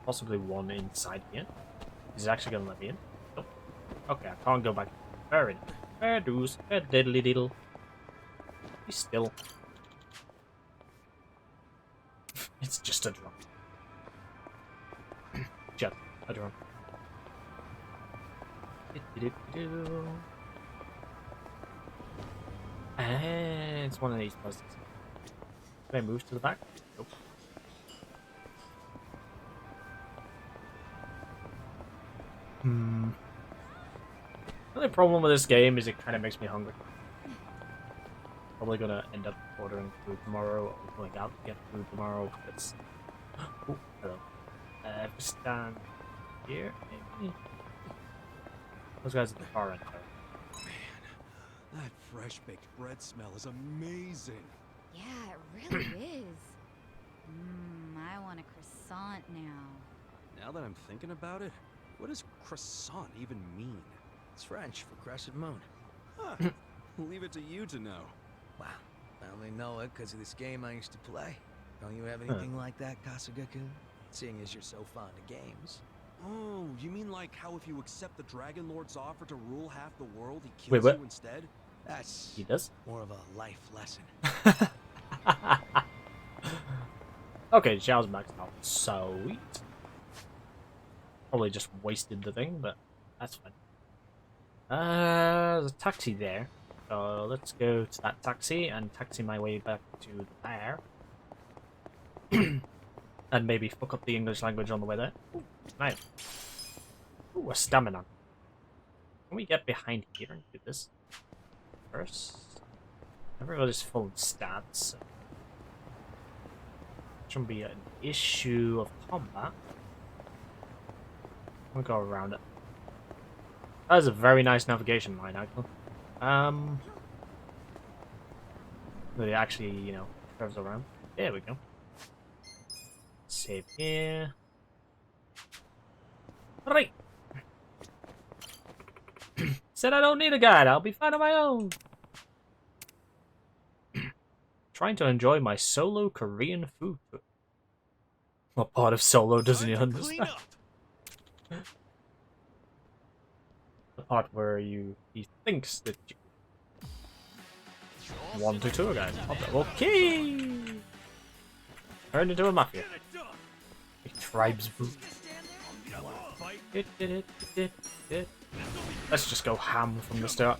Possibly one inside here. Is it actually gonna let me in? Nope. Okay, I can't go back. Fair enough. Fair dues. Fair diddly diddle. Be still. It's just a drum. Just a drum. And it's one of these puzzles. Can I move to the back? Nope. The only problem with this game is it kind of makes me hungry. Probably gonna end up ordering food tomorrow or going out to get food tomorrow. It's oh, hello. If we stand here, maybe. Those guys at the far end. That fresh baked bread smell is amazing. Yeah, it really is. I want a croissant now. Now that I'm thinking about it, what does croissant even mean? It's French for crescent moon. Huh. Leave it to you to know. Wow. I only know it because of this game I used to play. Don't you have anything like that, Kasuga-kun? Seeing as you're so fond of games. Oh, you mean like how if you accept the Dragon Lord's offer to rule half the world, he kills Wait, what? you instead? That's He does? more of a life lesson. Okay, Zhao's maxed out. Sweet. Probably just wasted the thing, but that's fine. There's a taxi there. So let's go to that taxi and taxi my way back to the bar. And maybe fuck up the English language on the way there. Ooh, nice. Ooh, a stamina. Can we get behind here and do this first? Everybody's full of stats. So shouldn't be an issue of combat. We'll go around it. That is a very nice navigation line, actually. But it actually, you know, curves around. There we go. Save here. Right. Said I don't need a guide. I'll be fine on my own. Trying to enjoy my solo Korean food. What part of solo doesn't he understand? The part where he thinks that you want to tour guide. Okay. Turned into a mafia. A tribe's food. Let's just go ham from the start.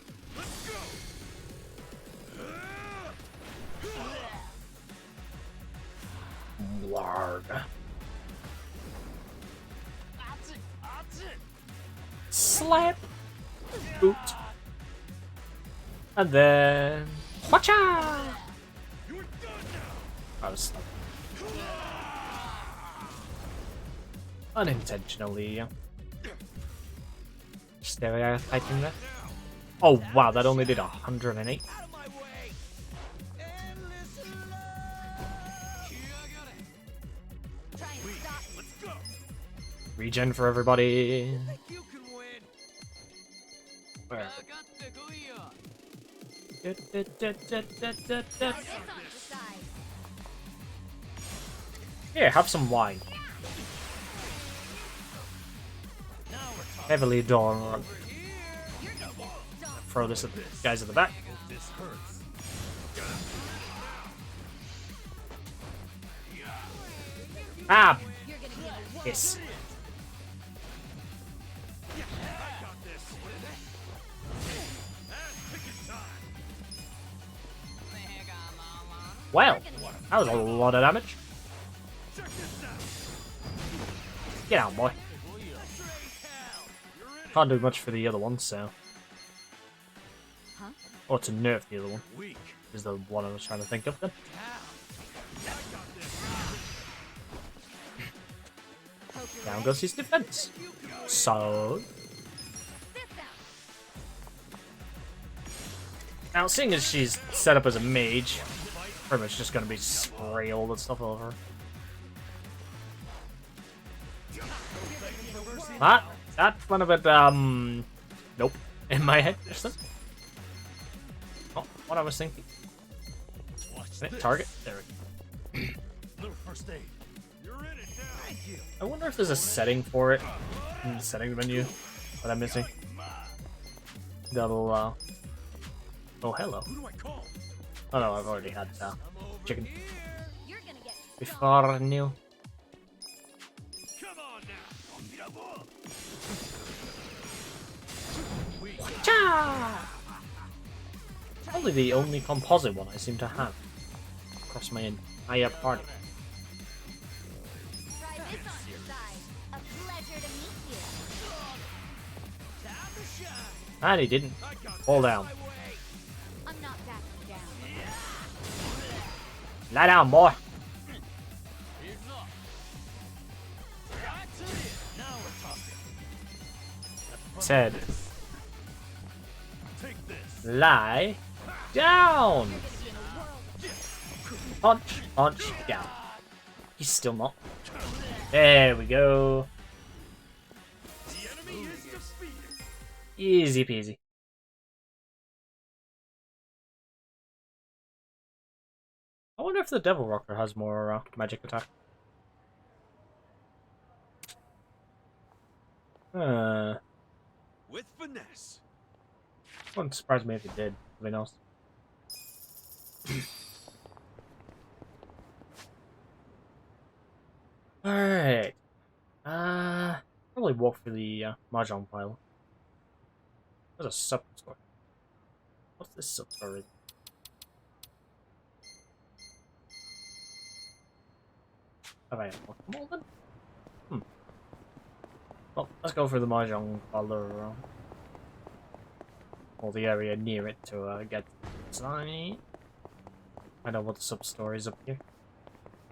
Warg. Slap. Boot. And then... Watcha! I was unintentionally stereotyping there. Oh wow, that only did 108. Regen for everybody. Where? Here, have some wine. Heavily drawn. Throw this at the guys at the back. Ah! Yes. Well, that was a lot of damage. Get out, boy. Can't do much for the other one, so. Or to nerf the other one. Is the one I was trying to think of then. Down goes his defense. So. Now, seeing as she's set up as a mage, pretty much just gonna be spray all that stuff over her. That went a bit, nope, in my head, just then. Oh, what I was thinking. Target? There we go. I wonder if there's a setting for it in the settings menu that I'm missing. That'll, oh, hello. Oh no, I've already had chicken. Before I knew. Probably the only composite one I seem to have across my entire party. And he didn't fall down. Lie down, boy. Said. Lie down. Punch, punch, down. He's still not. There we go. Easy peasy. I wonder if the Devil Rocker has more magic attack. With finesse. Wouldn't surprise me if it did. Something else. Alright. Probably walk through the Mahjong pile. There's a sub-story. What's this sub-story? Have I unlocked them all then? Well, let's go for the Mahjong pile. Or the area near it to get inside. I know what the sub-story is up here.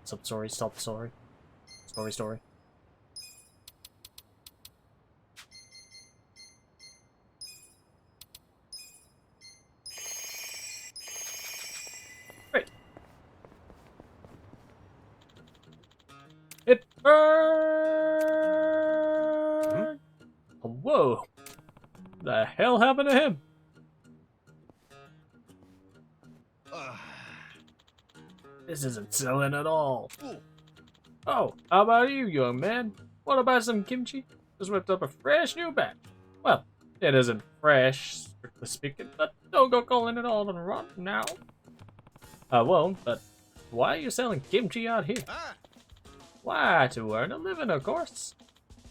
Sub-story, sub-story. Story. Great. It burned! Oh, whoa! The hell happened to him? This isn't selling at all. Oh, how about you, young man? Wanna buy some kimchi? Just whipped up a fresh new batch. Well, it isn't fresh, strictly speaking, but don't go calling it all and run now. I won't, but why are you selling kimchi out here? Why, to earn a living, of course.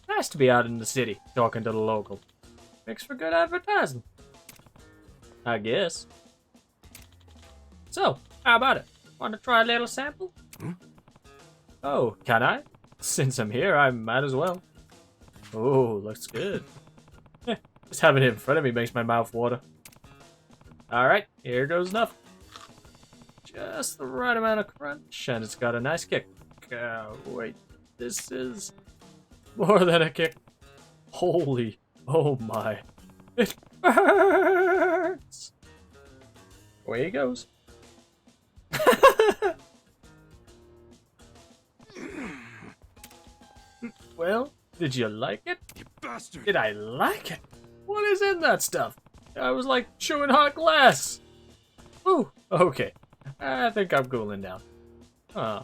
Nice to be out in the city, talking to the local. Makes for good advertising. I guess. So, how about it? Want to try a little sample? Oh, can I? Since I'm here, I might as well. Oh, looks good. Just having it in front of me makes my mouth water. Alright, here goes nothing. Just the right amount of crunch, and it's got a nice kick. Wait, this is more than a kick. Holy, oh my. It hurts! Away he goes. Well, did you like it? You bastard! Did I like it? What is in that stuff? I was like chewing hot glass. Ooh, okay. I think I'm cooling down. Huh.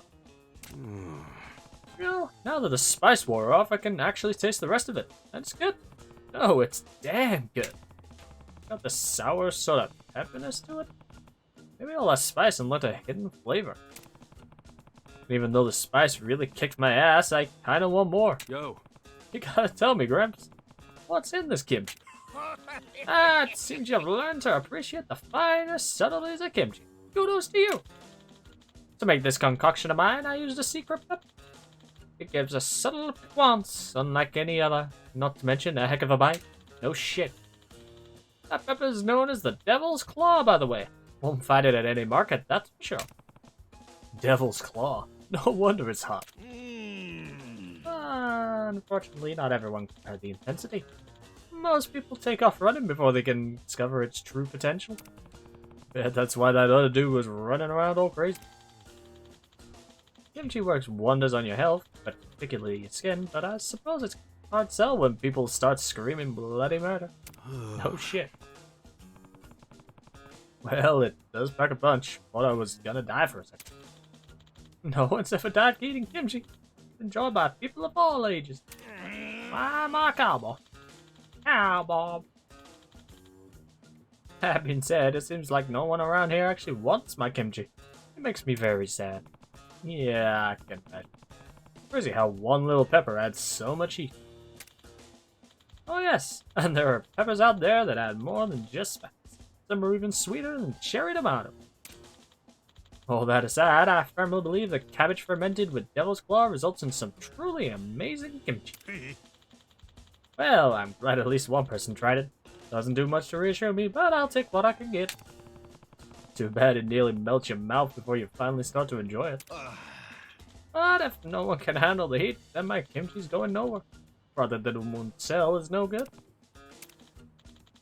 You know, now that the spice wore off, I can actually taste the rest of it. That's good. Oh, it's damn good. Got the sour sort of peppiness to it. Maybe all that spice and let a hidden flavor. Even though the spice really kicked my ass, I kinda want more. Yo. You gotta tell me, Gramps. What's in this kimchi? It seems you've learned to appreciate the finest subtleties of kimchi. Kudos to you. To make this concoction of mine, I used a secret pepper. It gives a subtle piquance, unlike any other, not to mention a heck of a bite. No shit. That pepper is known as the Devil's Claw, by the way. Won't find it at any market, that's for sure. Devil's Claw. No wonder it's hot. Unfortunately, not everyone can have the intensity. Most people take off running before they can discover its true potential. Yeah, that's why that other dude was running around all crazy. Kimchi works wonders on your health, but particularly your skin, but I suppose it's hard to sell when people start screaming bloody murder. No shit. Well, it does pack a punch. Thought I was gonna die for a second. No one's ever died eating kimchi. It's enjoyed by people of all ages. My cowboy. Cowboy. That being said, it seems like no one around here actually wants my kimchi. It makes me very sad. Yeah, I can imagine. Crazy how one little pepper adds so much heat. Oh yes, and there are peppers out there that add more than just spice. Some are even sweeter than cherry tomato. All that aside, I firmly believe that cabbage fermented with Devil's Claw results in some truly amazing kimchi. Well, I'm glad at least one person tried it. Doesn't do much to reassure me, but I'll take what I can get. Too bad it nearly melts your mouth before you finally start to enjoy it. But if no one can handle the heat, then my kimchi's going nowhere. Rather than it won't sell is no good.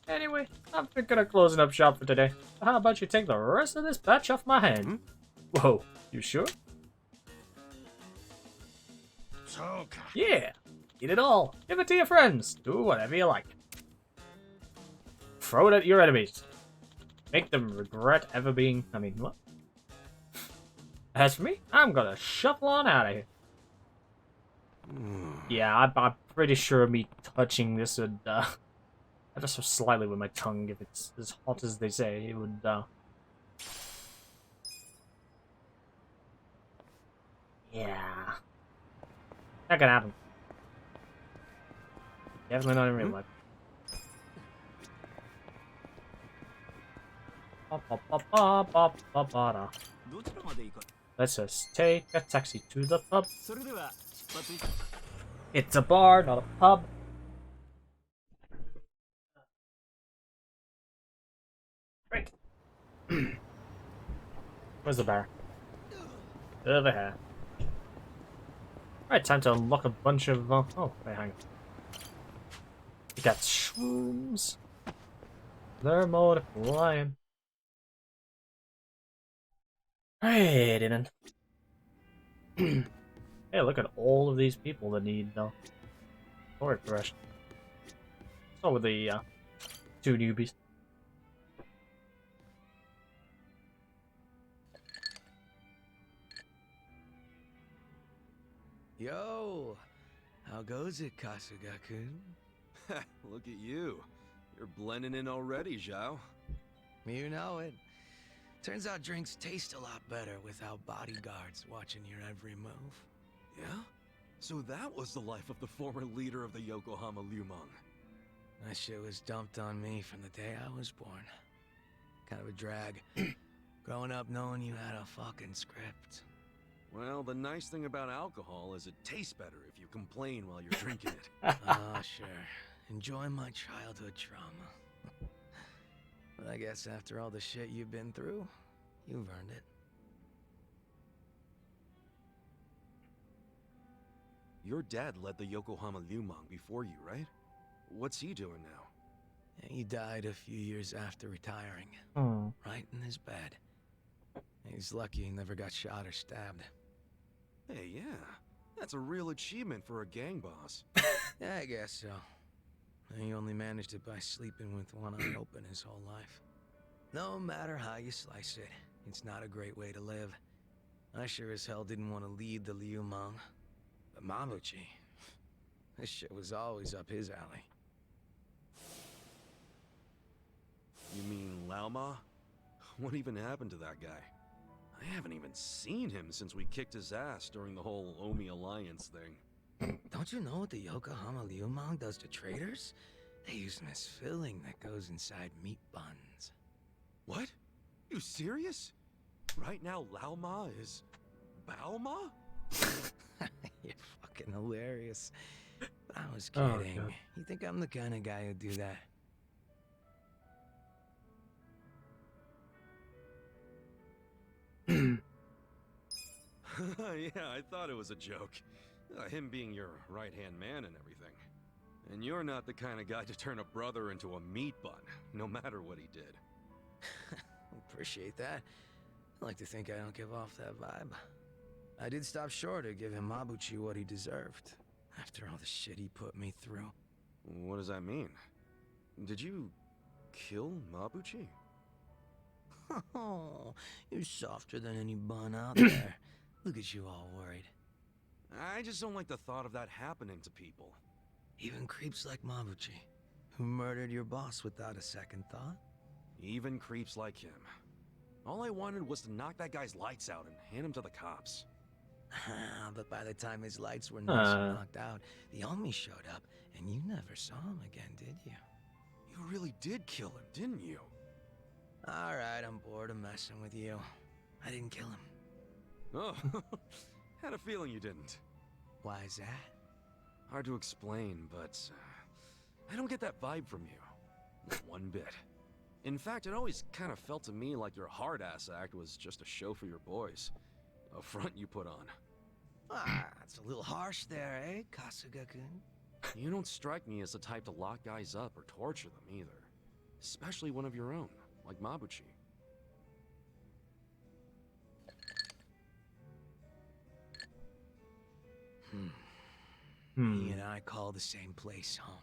Anyway, I'm thinking of closing up shop for today. How about you take the rest of this batch off my hand? Whoa, you sure? Yeah, eat it all. Give it to your friends. Do whatever you like. Throw it at your enemies. Make them regret ever being... I mean, what? As for me, I'm gonna shuffle on out of here. Yeah, I'm pretty sure me touching this would, ever so slightly with my tongue, if it's as hot as they say, it would, yeah. Not gonna happen. Definitely not in real life. Let's just take a taxi to the pub. It's a bar, not a pub. Right. Where's the bar? Over here. Right, time to unlock a bunch of... oh, wait, hang on. We got shrooms. They're multiplying. Right, then. Hey, look at all of these people that need sword progression. So with the two newbies. Yo, how goes it, Kasuga-kun? Look at you. You're blending in already, Zhao. You know it. Turns out drinks taste a lot better without bodyguards watching your every move. Yeah? So that was the life of the former leader of the Yokohama Lumang. That shit was dumped on me from the day I was born. Kind of a drag. Growing up knowing you had a fucking script. Well, the nice thing about alcohol is it tastes better if you complain while you're drinking it. Oh, sure. Enjoy my childhood trauma. But I guess after all the shit you've been through, you've earned it. Your dad led the Yokohama Lumang before you, right? What's he doing now? He died a few years after retiring. Right in his bed. He's lucky he never got shot or stabbed. Hey, yeah. That's a real achievement for a gang boss. Yeah, I guess so. He only managed it by sleeping with one eye open his whole life. No matter how you slice it, it's not a great way to live. I sure as hell didn't want to lead the Liu Meng. But Mabuchi, this shit was always up his alley. You mean Laoma? What even happened to that guy? I haven't even seen him since we kicked his ass during the whole Omi Alliance thing. Don't you know what the Yokohama Liu Meng does to traders? They use them as filling that goes inside meat buns. What? You serious? Right now Laoma is Baoma? You're fucking hilarious. But I was Oh, kidding. God. You think I'm the kind of guy who'd do that? Yeah, I thought it was a joke. Him being your right-hand man and everything. And you're not the kind of guy to turn a brother into a meat bun, no matter what he did. Appreciate that. I like to think I don't give off that vibe. I did stop short of giving Mabuchi what he deserved, after all the shit he put me through. What does that mean? Did you kill Mabuchi? Oh, you're softer than any bun out there. Look at you all worried. I just don't like the thought of that happening to people. Even creeps like Mabuchi, who murdered your boss without a second thought. Even creeps like him. All I wanted was to knock that guy's lights out and hand him to the cops. But by the time his lights were nice and knocked out, the Omi showed up, and you never saw him again, did you? You really did kill him, didn't you? Alright, I'm bored of messing with you. I didn't kill him. Oh, had a feeling you didn't. Why is that? Hard to explain, but I don't get that vibe from you. Not one bit. In fact, it always kind of felt to me like your hard-ass act was just a show for your boys. A front you put on. Ah, that's a little harsh there, eh, Kasuga-kun? You don't strike me as the type to lock guys up or torture them either. Especially one of your own, like Mabuchi. He and I call the same place home.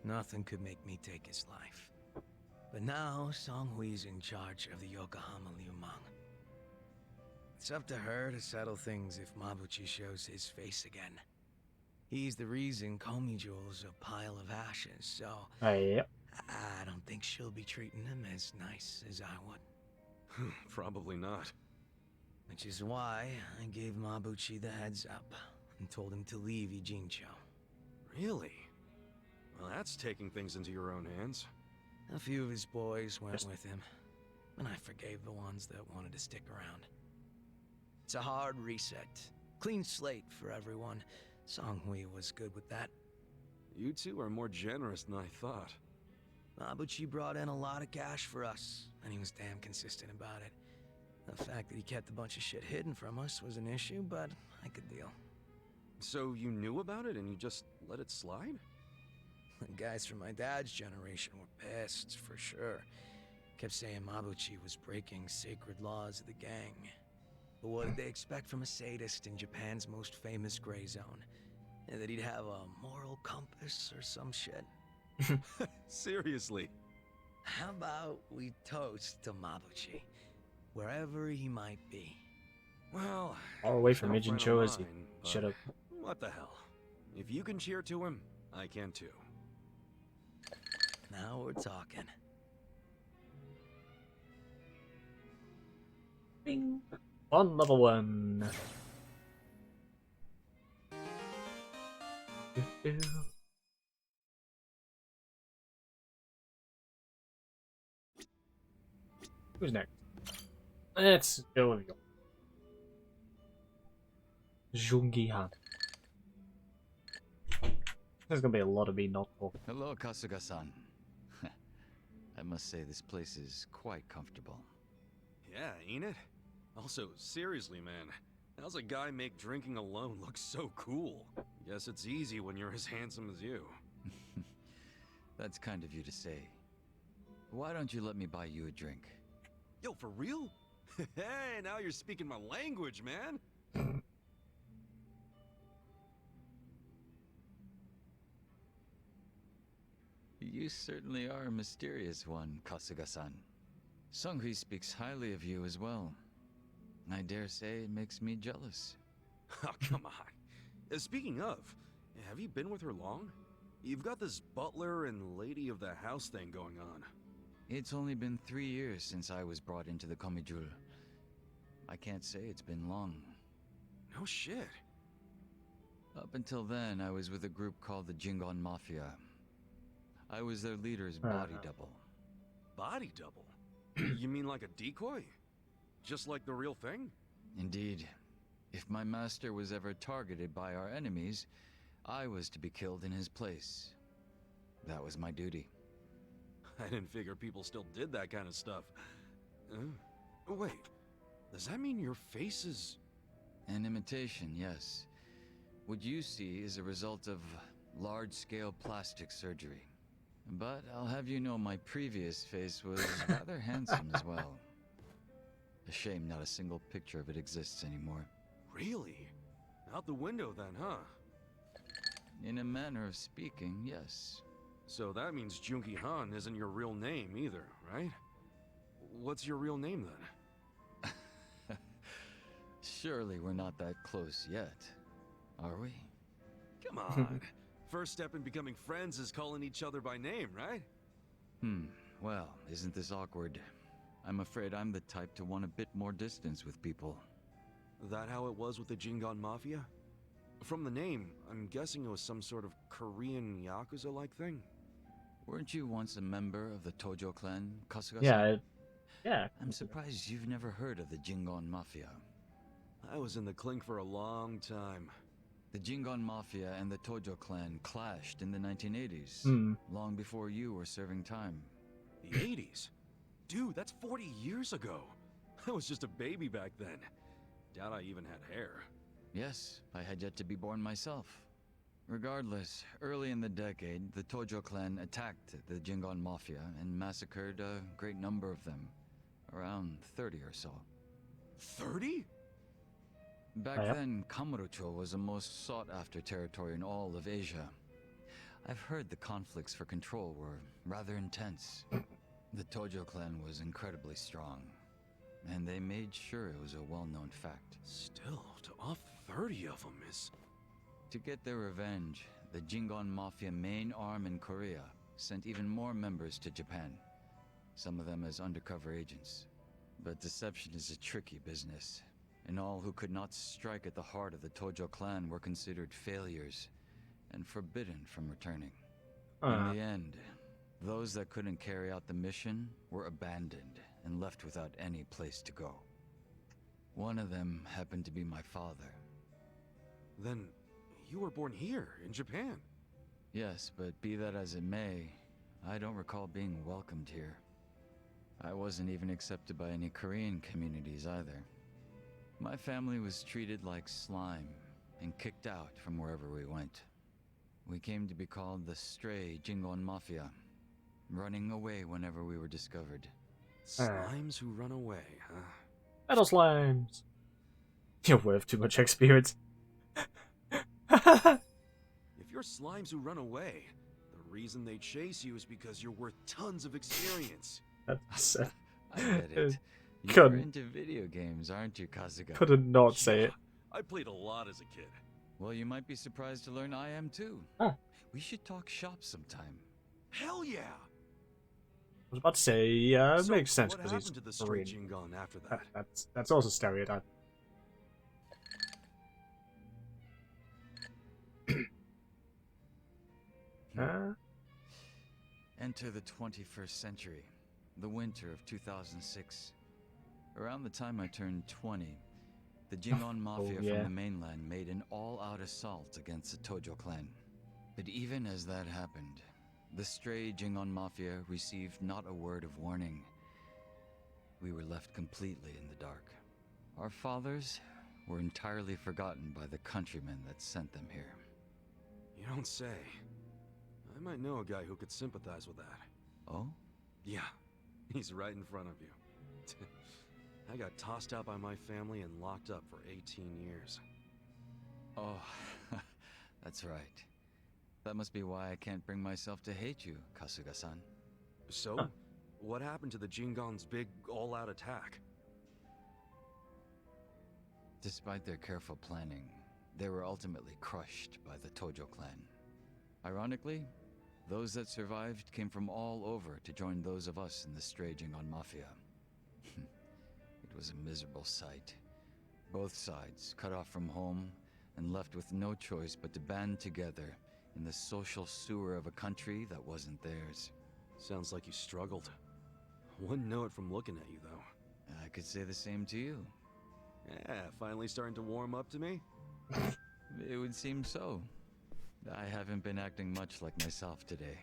Nothing could make me take his life. But now, Song Hui's in charge of the Yokohama Liu Meng. It's up to her to settle things if Mabuchi shows his face again. He's the reason Komi Jewel's a pile of ashes, so Yep. I don't think she'll be treating him as nice as I would. Probably not. Which is why I gave Mabuchi the heads up and told him to leave Ijincho. Really? Well, that's taking things into your own hands. A few of his boys went with him, and I forgave the ones that wanted to stick around. It's a hard reset. Clean slate for everyone. Song Hui was good with that. You two are more generous than I thought. Mabuchi brought in a lot of cash for us, and he was damn consistent about it. The fact that he kept a bunch of shit hidden from us was an issue, but I could deal. So you knew about it and you just let it slide? The guys from my dad's generation were pissed, for sure. Kept saying Mabuchi was breaking sacred laws of the gang. But what did they expect from a sadist in Japan's most famous gray zone? And that he'd have a moral compass or some shit? Seriously? How about we toast to Mabuchi, wherever he might be? Well, Far away from no friend of Ijincho as he mine, should but have. What the hell? If you can cheer to him, I can too. Now we're talking. Bing. On level 1. Who's next? Let's go with you. Jungi Han. There's gonna be a lot of me not talking. Hello, Kasuga-san. I must say this place is quite comfortable. Yeah, ain't it? Also, seriously, man, how's a guy make drinking alone look so cool? Guess it's easy when you're as handsome as you. That's kind of you to say. Why don't you let me buy you a drink? Yo, for real? Hey, now you're speaking my language, man. You certainly are a mysterious one, Kasuga-san. Sunghui speaks highly of you as well. I dare say it makes me jealous. Oh, come on. Speaking of, have you been with her long? You've got this butler and lady of the house thing going on. It's only been 3 years since I was brought into the Komijul. I can't say it's been long. No shit. Up until then, I was with a group called the Jingon Mafia. I was their leader's body double. Body double? You mean like a decoy? Just like the real thing? Indeed. If my master was ever targeted by our enemies, I was to be killed in his place. That was my duty. I didn't figure people still did that kind of stuff. Wait, does that mean your face is... An imitation, yes. What you see is a result of large-scale plastic surgery. But I'll have you know my previous face was rather handsome as well. A shame not a single picture of it exists anymore. Really? Out the window then, huh? In a manner of speaking, yes. So that means Junki Han isn't your real name either, right? What's your real name then? Surely we're not that close yet, are we? Come on. First step in becoming friends is calling each other by name, right? Well, isn't this awkward? I'm afraid I'm the type to want a bit more distance with people. That how it was with the Jingon Mafia? From the name, I'm guessing it was some sort of Korean Yakuza-like thing? Weren't you once a member of the Tojo clan, Kasuga-san? Yeah. I'm surprised you've never heard of the Jingon Mafia. I was in the clink for a long time. The Jingon Mafia and the Tojo clan clashed in the 1980s, long before you were serving time. The 80s? Dude, that's 40 years ago. I was just a baby back then. Doubt I even had hair. Yes, I had yet to be born myself. Regardless, early in the decade, the Tojo clan attacked the Jingon Mafia and massacred a great number of them. Around 30 or so. 30? Back then, Kamurocho was the most sought-after territory in all of Asia. I've heard the conflicts for control were rather intense. The Tojo clan was incredibly strong, and they made sure it was a well-known fact. Still, to off 30 of them is... To get their revenge, the Jingon Mafia main arm in Korea sent even more members to Japan, some of them as undercover agents. But deception is a tricky business, and all who could not strike at the heart of the Tojo clan were considered failures and forbidden from returning. In the end, those that couldn't carry out the mission were abandoned and left without any place to go. One of them happened to be my father. Then, you were born here, in Japan? Yes, but be that as it may, I don't recall being welcomed here. I wasn't even accepted by any Korean communities either. My family was treated like slime and kicked out from wherever we went. We came to be called the Stray Jingon Mafia, running away whenever we were discovered. Slimes who run away, huh? Metal slimes! You would have too much experience. If you're slimes who run away, the reason they chase you is because you're worth tons of experience. That's, I get it. You're couldn't- into video games, aren't you, Kasuga? couldn't not say it. I played a lot as a kid. Well, you might be surprised to learn I am too. Huh. We should talk shop sometime. Hell yeah! I was about to say, yeah, it So, makes sense what because happened he's to the stray Korean. Jingon after that? That's also stereotype. Enter the 21st century, the winter of 2006. Around the time I turned 20, the Jingon Mafia yeah. from the mainland made an all-out assault against the Tojo clan. But even as that happened, the stray Jingon Mafia received not a word of warning. We were left completely in the dark. Our fathers were entirely forgotten by the countrymen that sent them here. You don't say. I might know a guy who could sympathize with that. Oh? Yeah, he's right in front of you. I got tossed out by my family and locked up for 18 years. Oh, that's right. That must be why I can't bring myself to hate you, Kasuga-san. So, what happened to the Jingon's big all-out attack? Despite their careful planning, they were ultimately crushed by the Tojo clan. Ironically, those that survived came from all over to join those of us in the stray Jingon Mafia. It was a miserable sight. Both sides cut off from home and left with no choice but to band together in the social sewer of a country that wasn't theirs. Sounds like you struggled. Wouldn't know it from looking at you, though. I could say the same to you. Yeah, finally starting to warm up to me? It would seem so. I haven't been acting much like myself today.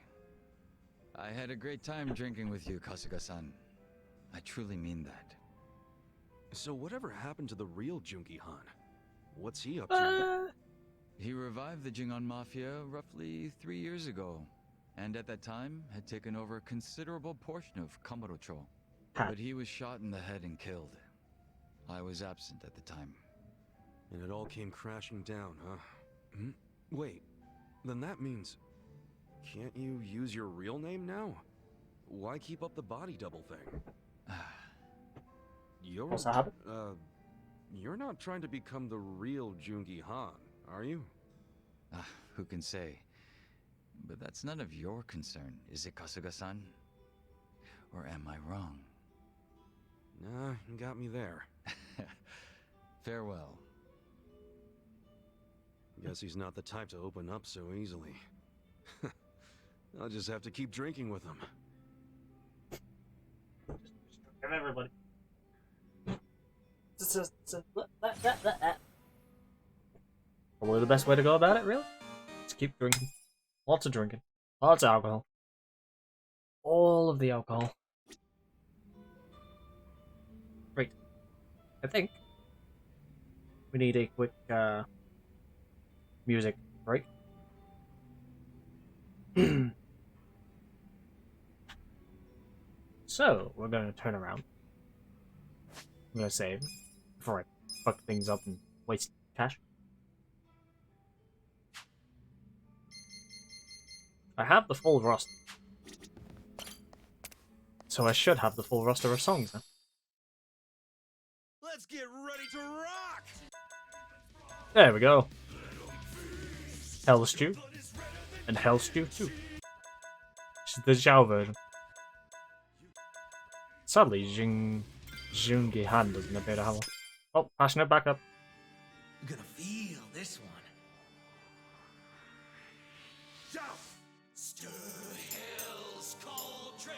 I had a great time drinking with you, Kasuga-san. I truly mean that. So whatever happened to the real Jungi-Han? What's he up to? He revived the Jingon Mafia roughly 3 years ago, and at that time had taken over a considerable portion of Kamurocho. But he was shot in the head and killed. I was absent at the time. And it all came crashing down, huh? Wait, then that means... Can't you use your real name now? Why keep up the body double thing? What's that happen? You're not trying to become the real Jungi-Han, are you? Who can say? But that's none of your concern, is it, Kasuga-san? Or am I wrong? Nah, you got me there. Farewell. Guess he's not the type to open up so easily. I'll just have to keep drinking with him. Give everybody. Probably the best way to go about it, really. Just keep drinking. Lots of drinking. Lots of alcohol. All of the alcohol. Great. I think we need a quick music break. So, we're going to turn around. I'm going to save before I fuck things up and waste cash. I have the full roster. So I should have the full roster of songs now. Let's get ready to rock! There we go. Hell Stew. And Hell Stew 2. This is the Zhao version. Sadly, Jungi Han doesn't appear to have one. Oh, passing it back up. I'm gonna feel this one. Stir hell's cauldron,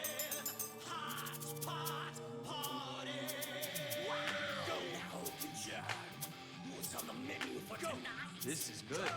hot pot party. Wow. Go now, John. What's on the menu for tonight? This is good.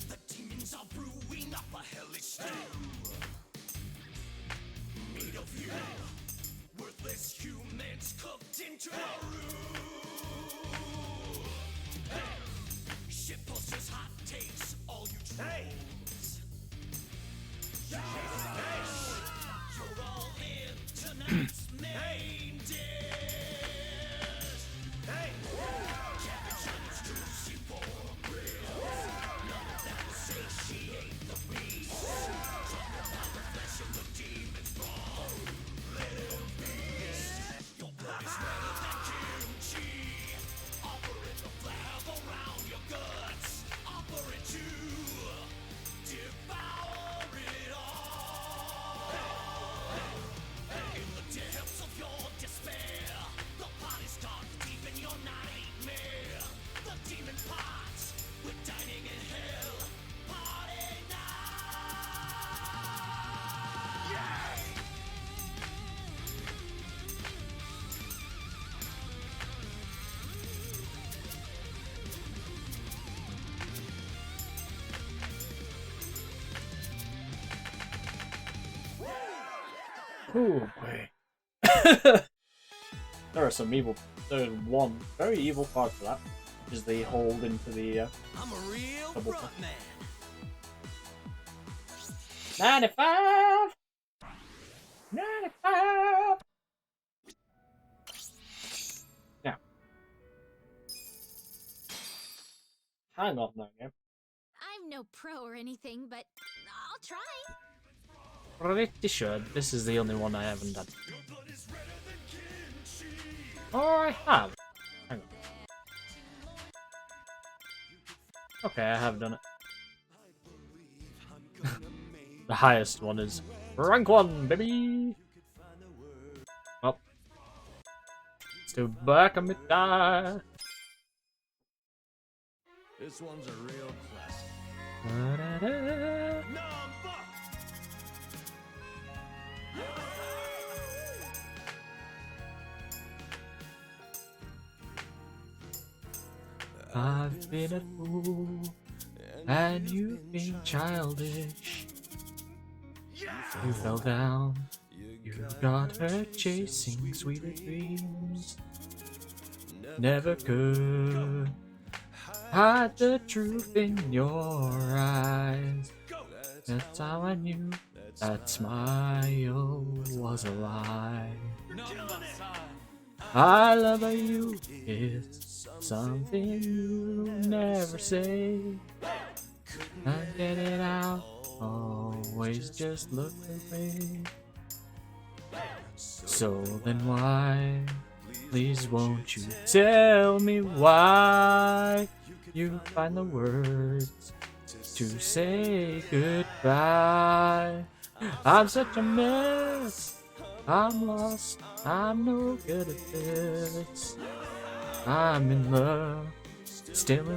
The demons are brewing up a hellish stew. Made of you, worthless humans cooked into a roux. Shit posters, hot takes, all you trolls. You're all in tonight's main dish. Cabbage onions, juicy pork ribs. None of that will satiate the beast. Talk about the flesh of the demon's brawn. Little beast, your blood is wetter than kimchi. Offering the flab around your guts. Offering to devour it all. In the depths of your despair, the pot is dark, deep in your nightmare. The demon pots, we're dining in hell. Party night! Yay! Ooh, boy. There are some evil there's one very evil part to that, which is the hold into the I'm a real double front man. 95! 95! Now, hang on now, game. I'm no pro or anything, but I'll try. Pretty sure this is the only one I haven't done. Or I have. Hang on. Okay, I have done it. The highest one is rank 1, baby! Well, let's do back of me die. This one's a real classic. Da-da-da. I've been a fool, and you've been childish. You fell down, you got hurt chasing sweeter dreams. Never could hide the truth in your eyes. That's how I knew that smile was a lie. I love you is something you never say. Can't get it out, always just look away. So then why, please won't you tell me why you find the words to say goodbye? I'm such a mess, I'm lost, I'm no good at this. I'm in love, still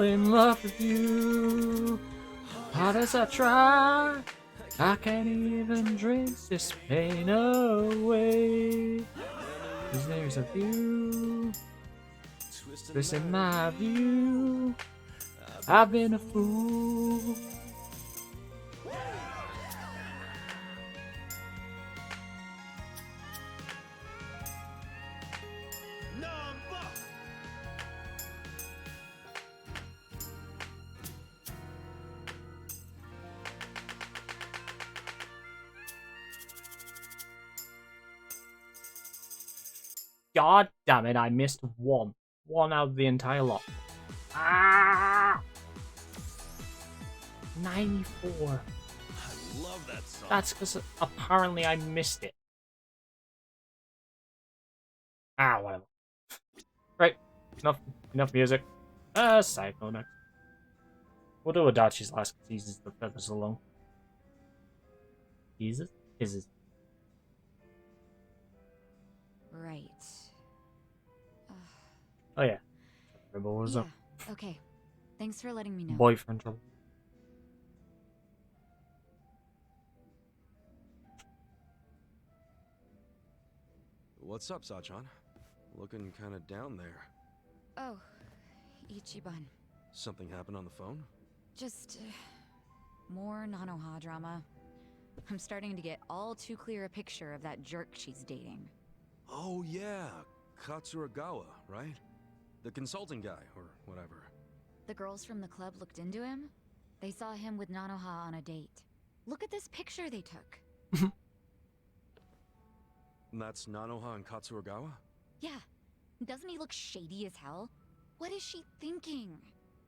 in love with you. Hard as I try, I can't even drink this pain away. 'Cause there's a view, twisting my view. I've been a fool. God damn it, I missed one. One out of the entire lot. Ah! 94. I love that song. That's because apparently I missed it. Ah, whatever. Right, enough music. Psycho next. We'll do Adachi's last because he's the furthest along. Jesus? Is it? Right. Oh yeah. Remember what was Yeah. up? Okay. Thanks for letting me know. Boyfriend trouble. What's up, Sachan? Looking kind of down there. Oh, Ichiban. Something happened on the phone? Just more Nanoha drama. I'm starting to get all too clear a picture of that jerk she's dating. Oh yeah, Katsuragawa, right? The consulting guy, or whatever. The girls from the club looked into him. They saw him with Nanoha on a date. Look at this picture they took. And that's Nanoha and Katsuragawa? Yeah. Doesn't he look shady as hell? What is she thinking?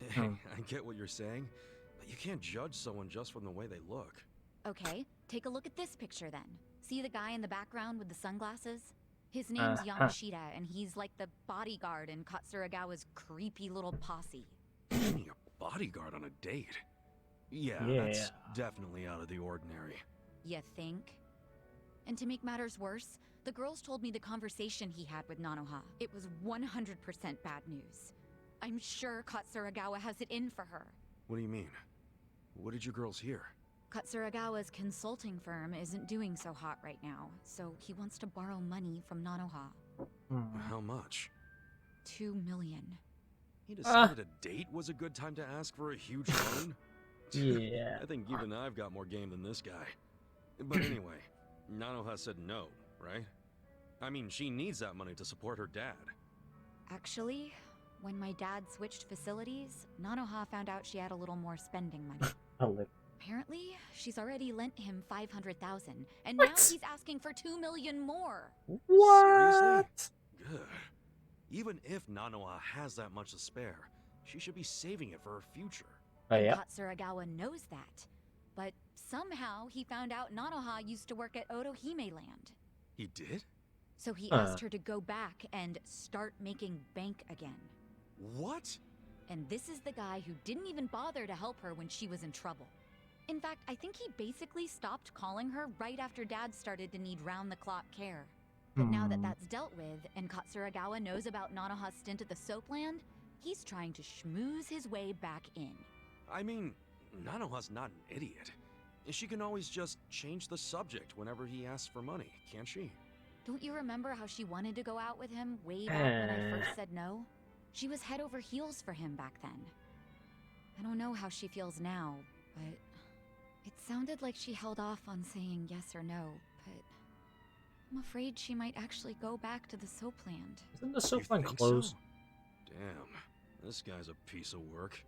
Hey, I get what you're saying, but you can't judge someone just from the way they look. Okay, take a look at this picture then. See the guy in the background with the sunglasses? His name's Yamashita, and he's like the bodyguard in Katsuragawa's creepy little posse. Being a bodyguard on a date? Yeah, that's definitely out of the ordinary. You think? And to make matters worse, the girls told me the conversation he had with Nanoha. It was 100% bad news. I'm sure Katsuragawa has it in for her. What do you mean? What did you girls hear? Katsuragawa's consulting firm isn't doing so hot right now, so he wants to borrow money from Nanoha. How much? 2 million. He decided a date was a good time to ask for a huge loan? Yeah. I think even I've got more game than this guy. But anyway, Nanoha said no, right? I mean, she needs that money to support her dad. Actually, when my dad switched facilities, Nanoha found out she had a little more spending money. A little. Apparently, she's already lent him 500,000, and What? now he's asking for 2 million more. What? Good. Even if Nanoha has that much to spare, she should be saving it for her future. Oh, yeah. Katsuragawa knows that, but somehow he found out Nanoha used to work at Otohime Land. He did? So he asked her to go back and start making bank again. What? And this is the guy who didn't even bother to help her when she was in trouble. In fact, I think he basically stopped calling her right after Dad started to need round-the-clock care. But now that that's dealt with, and Katsuragawa knows about Nanoha's stint at the Soapland, he's trying to schmooze his way back in. I mean, Nanoha's not an idiot. She can always just change the subject whenever he asks for money, can't she? Don't you remember how she wanted to go out with him way back when I first said no? She was head over heels for him back then. I don't know how she feels now, but it sounded like she held off on saying yes or no, but I'm afraid she might actually go back to the Soapland. Isn't the You Soapland think closed? so? Damn, this guy's a piece of work.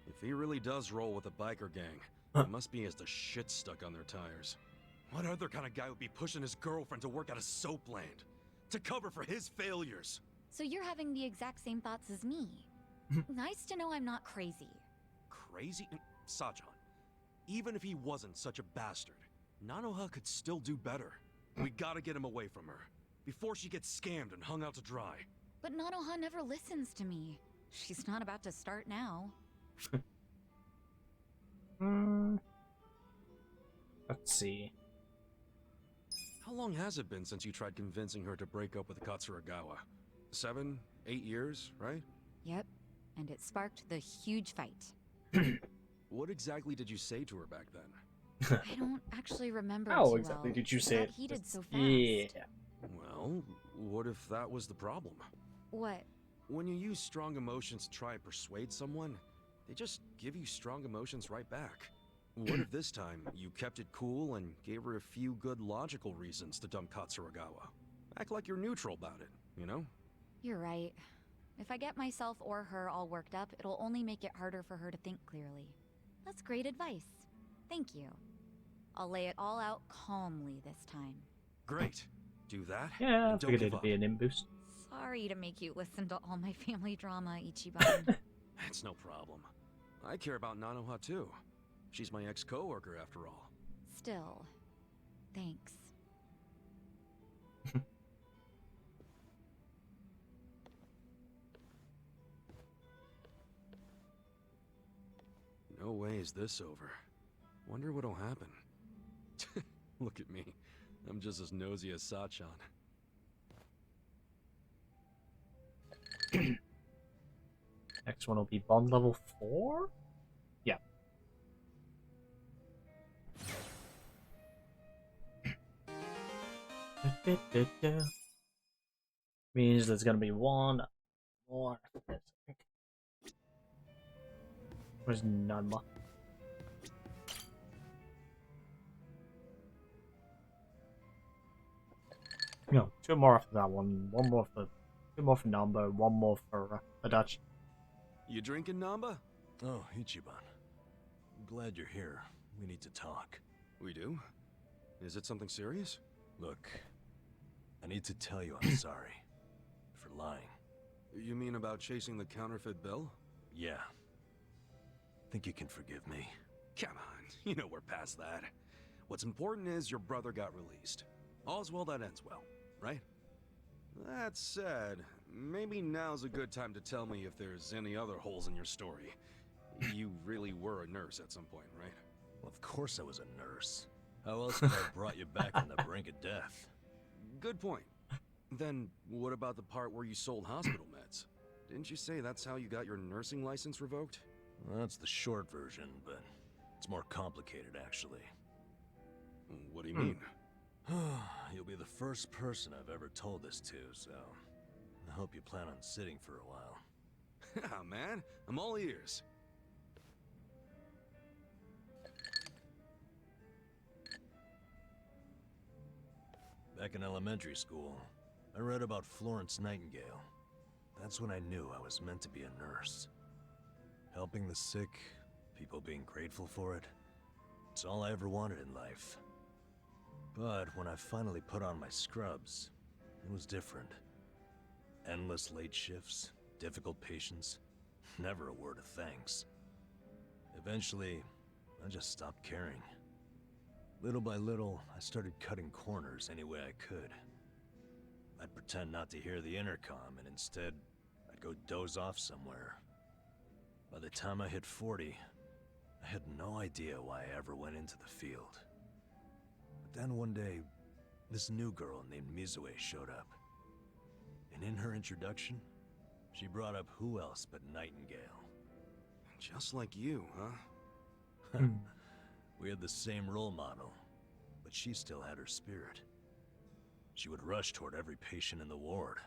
If he really does roll with a biker gang, it must be as the shit stuck on their tires. What other kind of guy would be pushing his girlfriend to work at a Soapland? To cover for his failures? So you're having the exact same thoughts as me. Nice to know I'm not crazy. Crazy? Sajan, even if he wasn't such a bastard, Nanoha could still do better. We gotta get him away from her, before she gets scammed and hung out to dry. But Nanoha never listens to me. She's not about to start now. Let's see. How long has it been since you tried convincing her to break up with Katsuragawa? 7, 8 years, right? Yep, and it sparked the huge fight. What exactly did you say to her back then? I don't actually remember How too exactly well. did you say It it? got heated so fast. Yeah. Well, what if that was the problem? What? When you use strong emotions to try and persuade someone, they just give you strong emotions right back. What if this time you kept it cool and gave her a few good logical reasons to dump Katsuragawa? Act like you're neutral about it, you know? You're right. If I get myself or her all worked up, it'll only make it harder for her to think clearly. That's great advice. Thank you. I'll lay it all out calmly this time. Great. Do that. Yeah, I and don't figured give it'd up. be an imboost. Sorry to make you listen to all my family drama, Ichiban. It's no problem. I care about Nanoha too. She's my ex-coworker after all. Still, thanks. No way is this over. Wonder what'll happen. Look at me. I'm just as nosy as Sachan. Next one will be bond level 4? Yeah. Means there's gonna be one more. Where's Nanma? No, 2 more after that one. 1 more for 2 more for Namba, 1 more for Adachi. You drinking, Namba? Oh, Ichiban. I'm glad you're here. We need to talk. We do? Is it something serious? Look, I need to tell you I'm sorry for lying. You mean about chasing the counterfeit bill? Yeah. Think you can forgive me? Come on, you know we're past that. What's important is your brother got released. All's well that ends well, right? That said, maybe now's a good time to tell me if there's any other holes in your story. You really were a nurse at some point, right? Well, of course I was a nurse. How else could I have brought you back on the brink of death? Good point. Then what about the part where you sold hospital meds? Didn't you say that's how you got your nursing license revoked? Well, that's the short version, but it's more complicated, actually. What do you mean? You'll be the first person I've ever told this to, so I hope you plan on sitting for a while. Ah, man, I'm all ears. Back in elementary school, I read about Florence Nightingale. That's when I knew I was meant to be a nurse. Helping the sick, people being grateful for it. It's all I ever wanted in life. But when I finally put on my scrubs, it was different. Endless late shifts, difficult patients, never a word of thanks. Eventually, I just stopped caring. Little by little, I started cutting corners any way I could. I'd pretend not to hear the intercom, and instead, I'd go doze off somewhere. By the time I hit 40, I had no idea why I ever went into the field. But then one day, this new girl named Mizue showed up. And in her introduction, she brought up who else but Nightingale. Just like you, huh? We had the same role model, but she still had her spirit. She would rush toward every patient in the ward,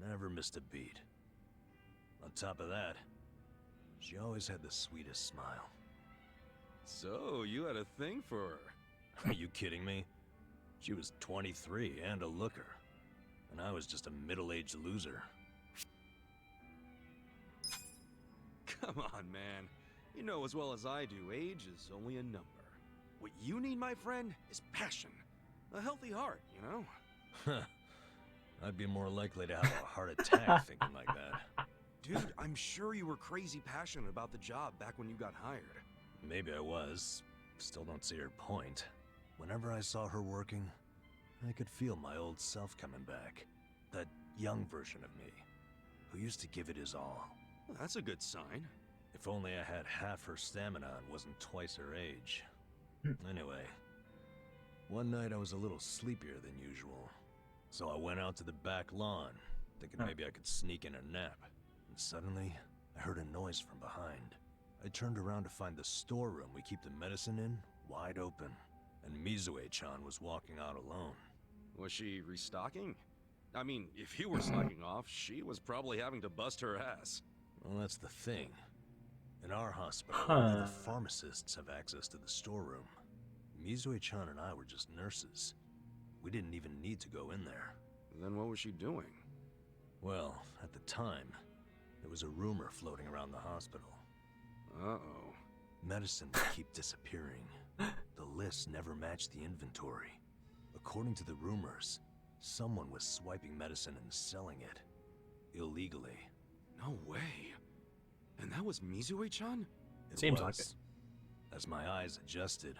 never missed a beat. On top of that, she always had the sweetest smile. So, you had a thing for her. Are you kidding me? She was 23 and a looker, and I was just a middle-aged loser. Come on, man. You know as well as I do, age is only a number. What you need, my friend, is passion. A healthy heart, you know? I'd be more likely to have a heart attack thinking like that. Dude, I'm sure you were crazy passionate about the job back when you got hired. Maybe I was. Still don't see her point. Whenever I saw her working, I could feel my old self coming back. That young version of me, who used to give it his all. Well, that's a good sign. If only I had half her stamina and wasn't twice her age. Anyway, one night I was a little sleepier than usual, so I went out to the back lawn, thinking maybe I could sneak in a nap. And suddenly, I heard a noise from behind. I turned around to find the storeroom we keep the medicine in wide open, and Mizue-chan was walking out alone. Was she restocking? I mean, if you were slacking off, she was probably having to bust her ass. Well, that's the thing. In our hospital, only the pharmacists have access to the storeroom. Mizue-chan and I were just nurses. We didn't even need to go in there. Then what was she doing? Well, at the time, there was a rumor floating around the hospital. Uh-oh. Medicine would keep disappearing. The list never matched the inventory. According to the rumors, someone was swiping medicine and selling it. Illegally. No way. And that was Mizue-chan? It Seems was. like it. As my eyes adjusted,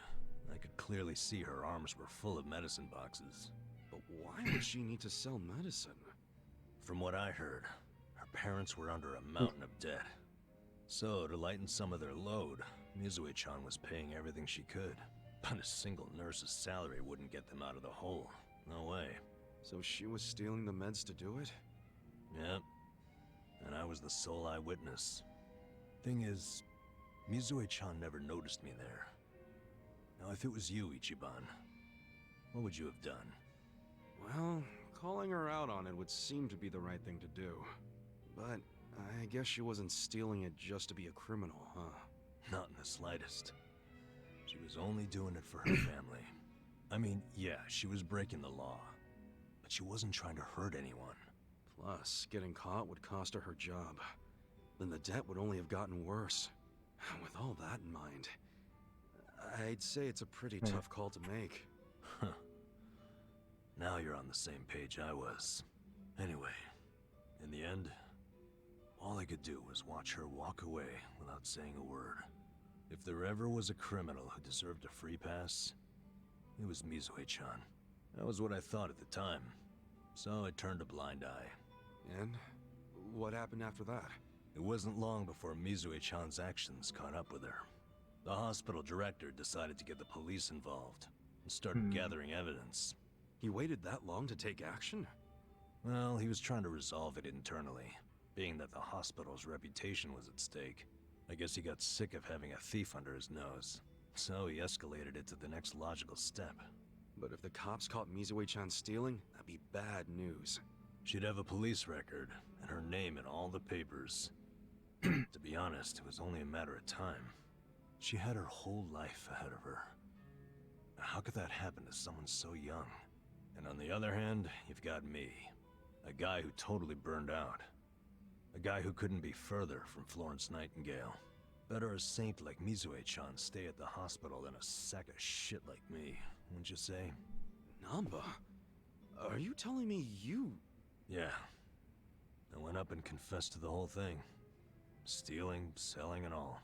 I could clearly see her arms were full of medicine boxes. But why would she need to sell medicine? From what I heard, her parents were under a mountain of debt. So, to lighten some of their load, Mizue-chan was paying everything she could. But a single nurse's salary wouldn't get them out of the hole. No way. So she was stealing the meds to do it? Yep. And I was the sole eyewitness. Thing is, Mizue-chan never noticed me there. Now, if it was you, Ichiban, what would you have done? Well, calling her out on it would seem to be the right thing to do. But I guess she wasn't stealing it just to be a criminal, huh? Not in the slightest. She was only doing it for her family. I mean, yeah, she was breaking the law, but she wasn't trying to hurt anyone. Plus, getting caught would cost her her job. Then the debt would only have gotten worse. With all that in mind, I'd say it's a pretty tough call to make. Huh. Now you're on the same page I was. Anyway, in the end, all I could do was watch her walk away without saying a word. If there ever was a criminal who deserved a free pass, it was Mizue-chan. That was what I thought at the time, so I turned a blind eye. And what happened after that? It wasn't long before Mizue-chan's actions caught up with her. The hospital director decided to get the police involved and started gathering evidence. He waited that long to take action? Well, he was trying to resolve it internally, being that the hospital's reputation was at stake. I guess he got sick of having a thief under his nose, so he escalated it to the next logical step. But if the cops caught Mizue-chan stealing, that'd be bad news. She'd have a police record, and her name in all the papers. To be honest, it was only a matter of time. She had her whole life ahead of her. How could that happen to someone so young? And on the other hand, you've got me, A guy who totally burned out. A guy who couldn't be further from Florence Nightingale. Better a saint like Mizue-chan stay at the hospital than a sack of shit like me, wouldn't you say? Namba? Are you telling me you... Yeah. I went up and confessed to the whole thing. Stealing, selling, and all.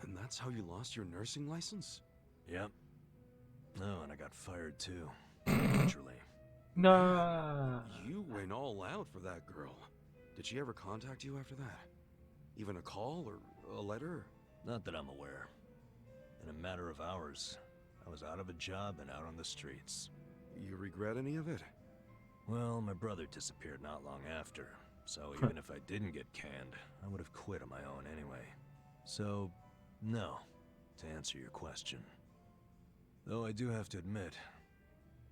And that's how you lost your nursing license? Yep. No, and I got fired too. Naturally. Nah. You went all out for that girl. Did she ever contact you after that? Even a call or a letter? Not that I'm aware. In a matter of hours, I was out of a job and out on the streets. You regret any of it? Well, my brother disappeared not long after, so even if I didn't get canned, I would have quit on my own anyway. So, no, to answer your question. Though I do have to admit,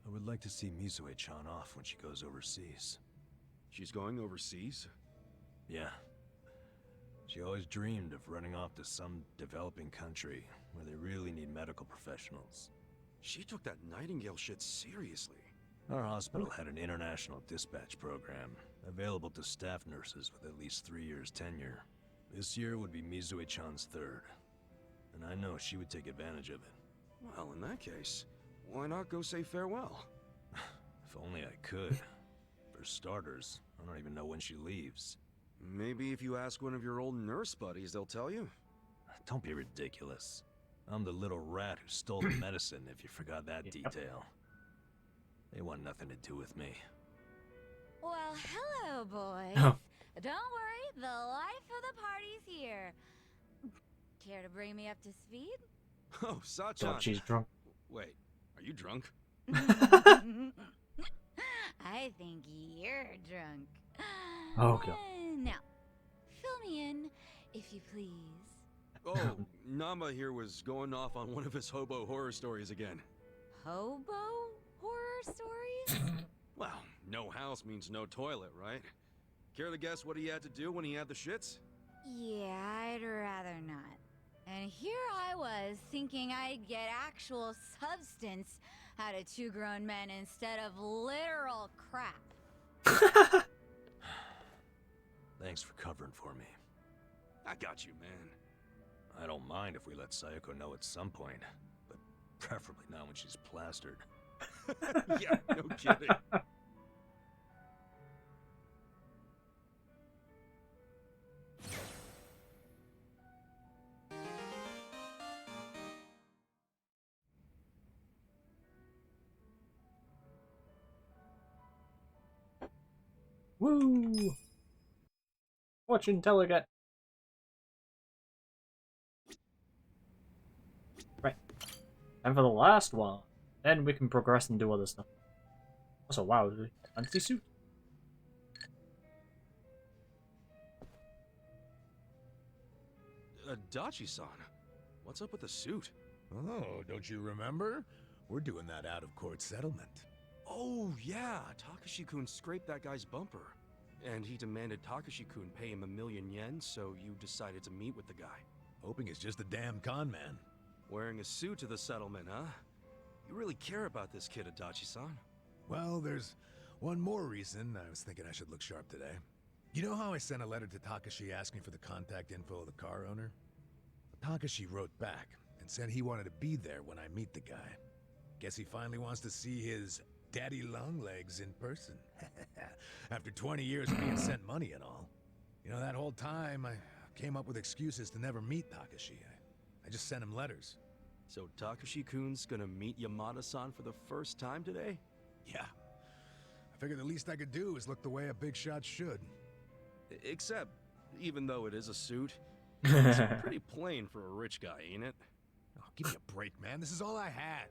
I would like to see Mizue-chan off when she goes overseas. She's going overseas? Yeah. She always dreamed of running off to some developing country where they really need medical professionals. She took that Nightingale shit seriously. Our hospital had an international dispatch program, available to staff nurses with at least 3 years tenure. This year would be Mizue-chan's third, and I know she would take advantage of it. Well, in that case, why not go say farewell? If only I could. For starters, I don't even know when she leaves. Maybe if you ask one of your old nurse buddies, they'll tell you. Don't be ridiculous. I'm the little rat who stole the medicine, if you forgot that detail. They want nothing to do with me. Well, hello, boys. Oh. Don't worry, the life of the party's here. Care to bring me up to speed? Oh, Sachan. God, she's drunk. Wait, are you drunk? I think you're drunk. Oh, God. Now, fill me in, if you please. Oh, Nama here was going off on one of his hobo horror stories again. Hobo horror stories? Well, no house means no toilet, right? Care to guess what he had to do when he had the shits? Yeah, I'd rather not. And here I was, thinking I'd get actual substance out of two grown men instead of literal crap. Thanks for covering for me. I got you, man. I don't mind if we let Sayoko know at some point, but preferably not when she's plastered. Yeah, no kidding. Woo! Watching Telegat. Right. And for the last one, then we can progress and do other stuff. Also, wow, fancy suit. Dachi-san, what's up with the suit? Oh, don't you remember? We're doing that out-of-court settlement. Oh, yeah, Takashi-kun scraped that guy's bumper. And he demanded Takashi-kun pay him 1,000,000 yen, so you decided to meet with the guy. Hoping it's just a damn con man. Wearing a suit to the settlement, huh? You really care about this kid, Adachi-san. Well, there's one more reason I was thinking I should look sharp today. You know how I sent a letter to Takashi asking for the contact info of the car owner? Takashi wrote back and said he wanted to be there when I meet the guy. Guess he finally wants to see his daddy longlegs in person. After 20 years of being sent money and all. You know, that whole time I came up with excuses to never meet Takashi. I just sent him letters. So Takashi-kun's gonna meet Yamada-san for the first time today? Yeah. I figured the least I could do is look the way a big shot should. Except, even though it is a suit, it's pretty plain for a rich guy, ain't it? Oh, give me a break, man. This is all I had.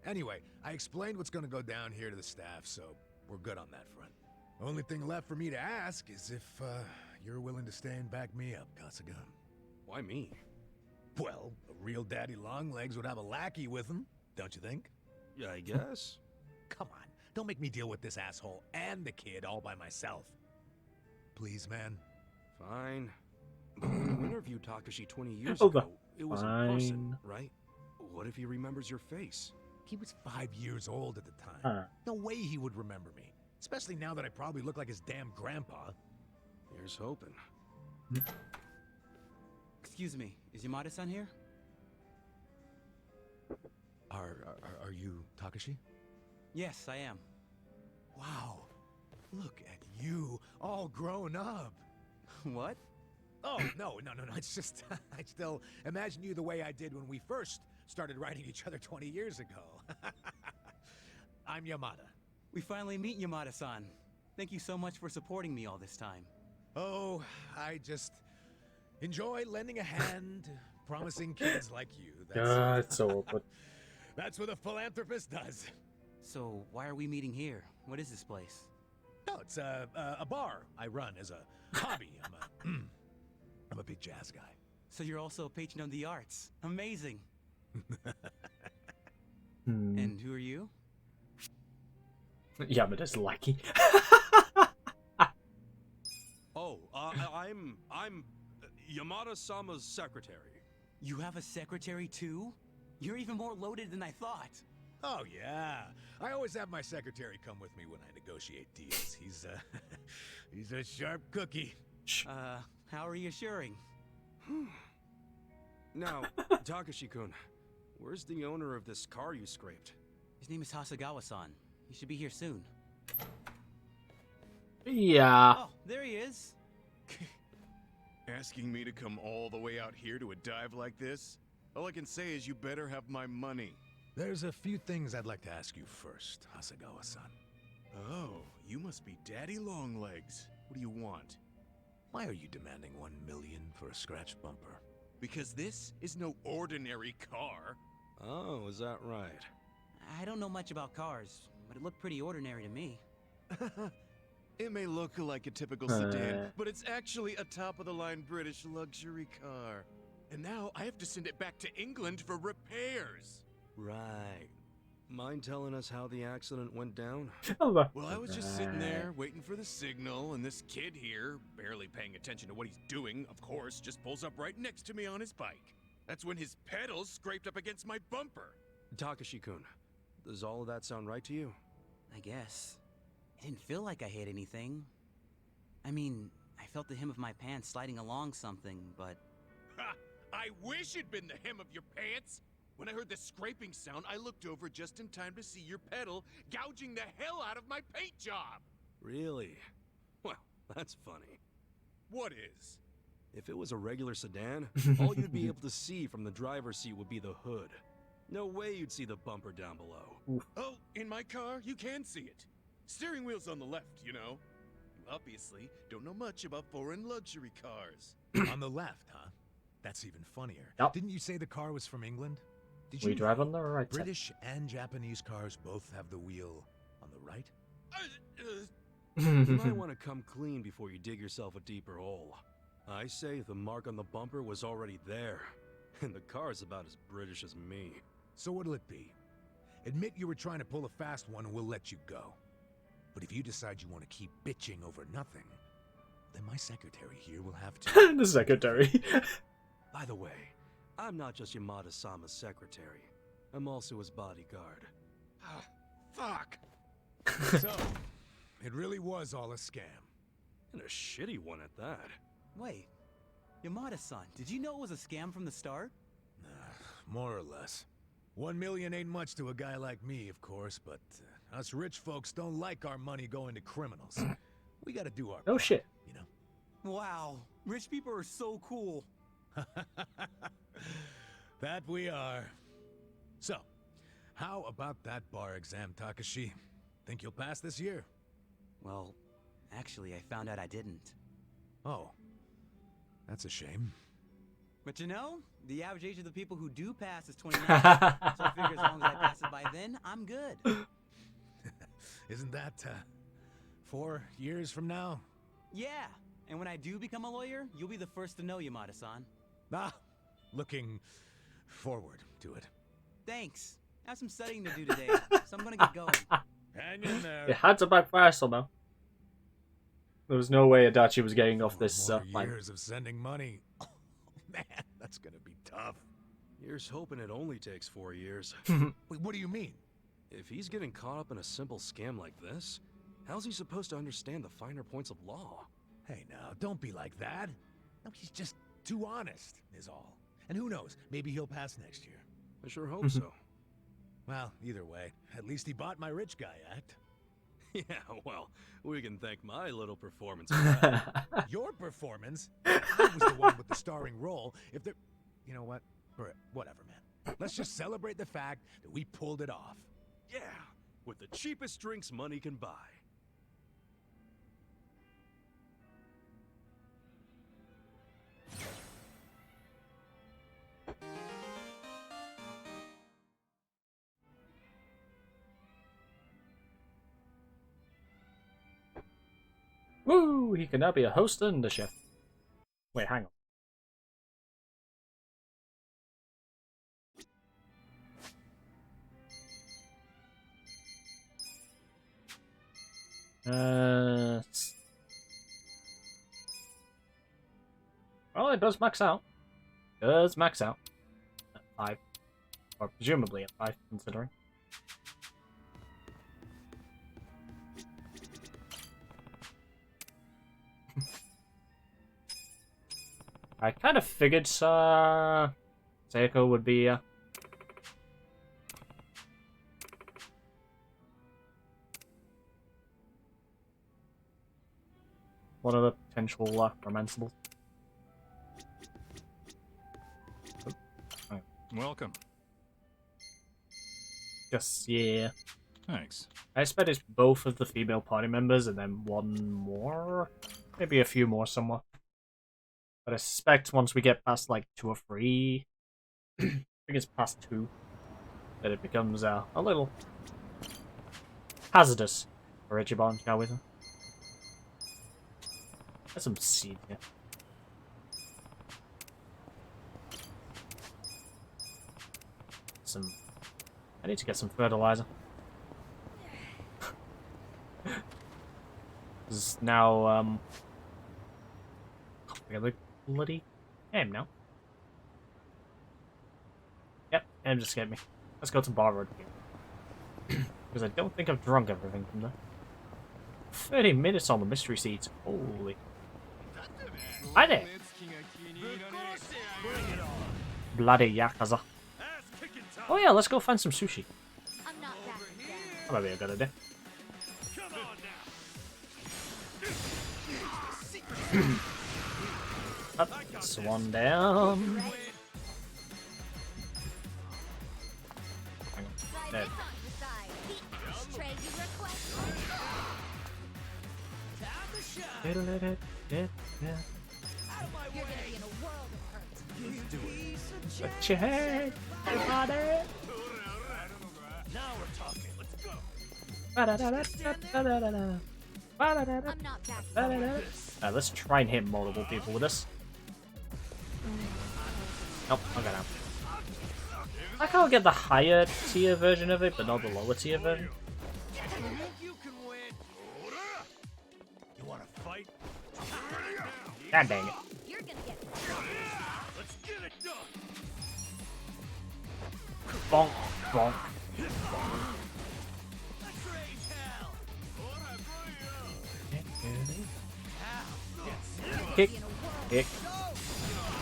Anyway, I explained what's gonna go down here to the staff, so we're good on that front. Only thing left for me to ask is if, you're willing to stay and back me up, Kasuga. Why me? Well, a real daddy longlegs would have a lackey with him, don't you think? Yeah, I guess. Come on, don't make me deal with this asshole and the kid all by myself. Please, man. Fine. But when you interviewed Takashi 20 years Oh, ago, it was in person, fine. right? What if he remembers your face? He was 5 years old at the time. No way he would remember me. Especially now that I probably look like his damn grandpa. Here's hoping. Excuse me, is Yamada-san here? Are you Takashi? Yes, I am. Wow. Look at you, all grown up. What? Oh, no. It's just, I still imagine you the way I did when we first started writing each other 20 years ago. I'm Yamada. We finally meet Yamada-san. Thank you so much for supporting me all this time. Oh, I just enjoy lending a hand to promising kids like you. God, it's so awkward. That's what a philanthropist does. So, why are we meeting here? What is this place? No, it's a bar I run as a hobby. I'm a big jazz guy. So you're also a patron of the arts. Amazing. Hmm. And who are you? Yamada's lackey. Oh, I'm Yamada-sama's secretary. You have a secretary too? You're even more loaded than I thought. Oh, yeah. I always have my secretary come with me when I negotiate deals. He's a sharp cookie. How reassuring. Now, Takashi-kun, where's the owner of this car you scraped? His name is Hasegawa-san. He should be here soon. Yeah. Oh, there he is. Asking me to come all the way out here to a dive like this? All I can say is you better have my money. There's a few things I'd like to ask you first, Hasegawa-san. Oh, you must be Daddy Longlegs. What do you want? Why are you demanding $1 million for a scratch bumper? Because this is no ordinary car. Oh, is that right? I don't know much about cars, but it looked pretty ordinary to me. It may look like a typical sedan, but it's actually a top-of-the-line British luxury car. And now I have to send it back to England for repairs. Right. Mind telling us how the accident went down? Well, I was just sitting there waiting for the signal, and this kid here, barely paying attention to what he's doing, of course, just pulls up right next to me on his bike. That's when his pedals scraped up against my bumper. Takashi-kun, does all of that sound right to you? I guess. It didn't feel like I hit anything. I mean, I felt the hem of my pants sliding along something, but... Ha! I wish it'd been the hem of your pants! When I heard the scraping sound, I looked over just in time to see your pedal gouging the hell out of my paint job! Really? Well, that's funny. What is? If it was a regular sedan, all you'd be able to see from the driver's seat would be the hood. No way you'd see the bumper down below. Oh, in my car, you can see it. Steering wheel's on the left, you know. You obviously don't know much about foreign luxury cars. On the left, huh? That's even funnier. Yep. Didn't you say the car was from England? Did We you drive know on the right side. British and Japanese cars both have the wheel on the right? You might want to come clean before you dig yourself a deeper hole. I say the mark on the bumper was already there, and the car's about as British as me. So what'll it be? Admit you were trying to pull a fast one and we'll let you go. But if you decide you want to keep bitching over nothing, then my secretary here will have to... The secretary. By the way, I'm not just Yamada-sama's secretary. I'm also his bodyguard. Ah, fuck! So, it really was all a scam. And a shitty one at that. Wait. Yamada-san, did you know it was a scam from the start? More or less. 1 million ain't much to a guy like me, of course, but us rich folks don't like our money going to criminals. We gotta do our Oh part, shit. you know? Wow. Rich people are so cool. That we are. So, how about that bar exam, Takashi? Think you'll pass this year? Well, actually, I found out I didn't. Oh. That's a shame. But you know, the average age of the people who do pass is 29. So I figure as long as I pass it by then, I'm good. Isn't that, 4 years from now? Yeah. And when I do become a lawyer, you'll be the first to know, Yamada-san. Ah, looking forward to it. Thanks. I have some studying to do today, so I'm gonna get going. Hang in there. It had to backfire somehow. There was no way Adachi was getting off 4 this more line. years of sending money. Oh, man, that's gonna be tough. Here's hoping it only takes 4 years. Wait, what do you mean? If he's getting caught up in a simple scam like this, How's he supposed to understand the finer points of law? Hey now, don't be like that. No, he's just too honest, is all. And who knows, maybe he'll pass next year. I sure hope so. Well, either way, at least he bought my rich guy act. Yeah, well, we can thank my little performance for that. Your performance? I was the one with the starring role. If there... You know what? Whatever, man. Let's just celebrate the fact that we pulled it off. Yeah, with the cheapest drinks money can buy. Woo! He can now be a host and a chef. Wait, hang on. Well, it does max out. Does max out. At 5. Or presumably at 5, considering. I kind of figured Seiko would be one of the potential romanceables. Welcome. Just, yeah. Thanks. I expect it's both of the female party members and then one more. Maybe a few more somewhere. But I suspect once we get past like 2 or 3, I think it's past 2, that it becomes a little hazardous for Ichiban, shall we say. There's some seed here. I need to get some fertilizer. This is now, I got the bloody M now. Yep, M just scared me. Let's go to Bar Road again. Because I don't think I've drunk everything from there. 30 minutes on the mystery seats. Holy. Hi there! Bloody Yakuza. Oh yeah, let's go find some sushi. I'm not backing down. That might be a good idea. Up, swan down. Hang on. Dead. Put your head, everybody. Now we're talking. Let's go. Let's try and hit multiple people with this. Nope, I'll get out. I can't get the higher tier version of it, but not the lower tier version. You can win. You want to fight? God dang it. You're gonna get Let's get it done. Bonk, bonk. Let's raise hell. Kick, kick,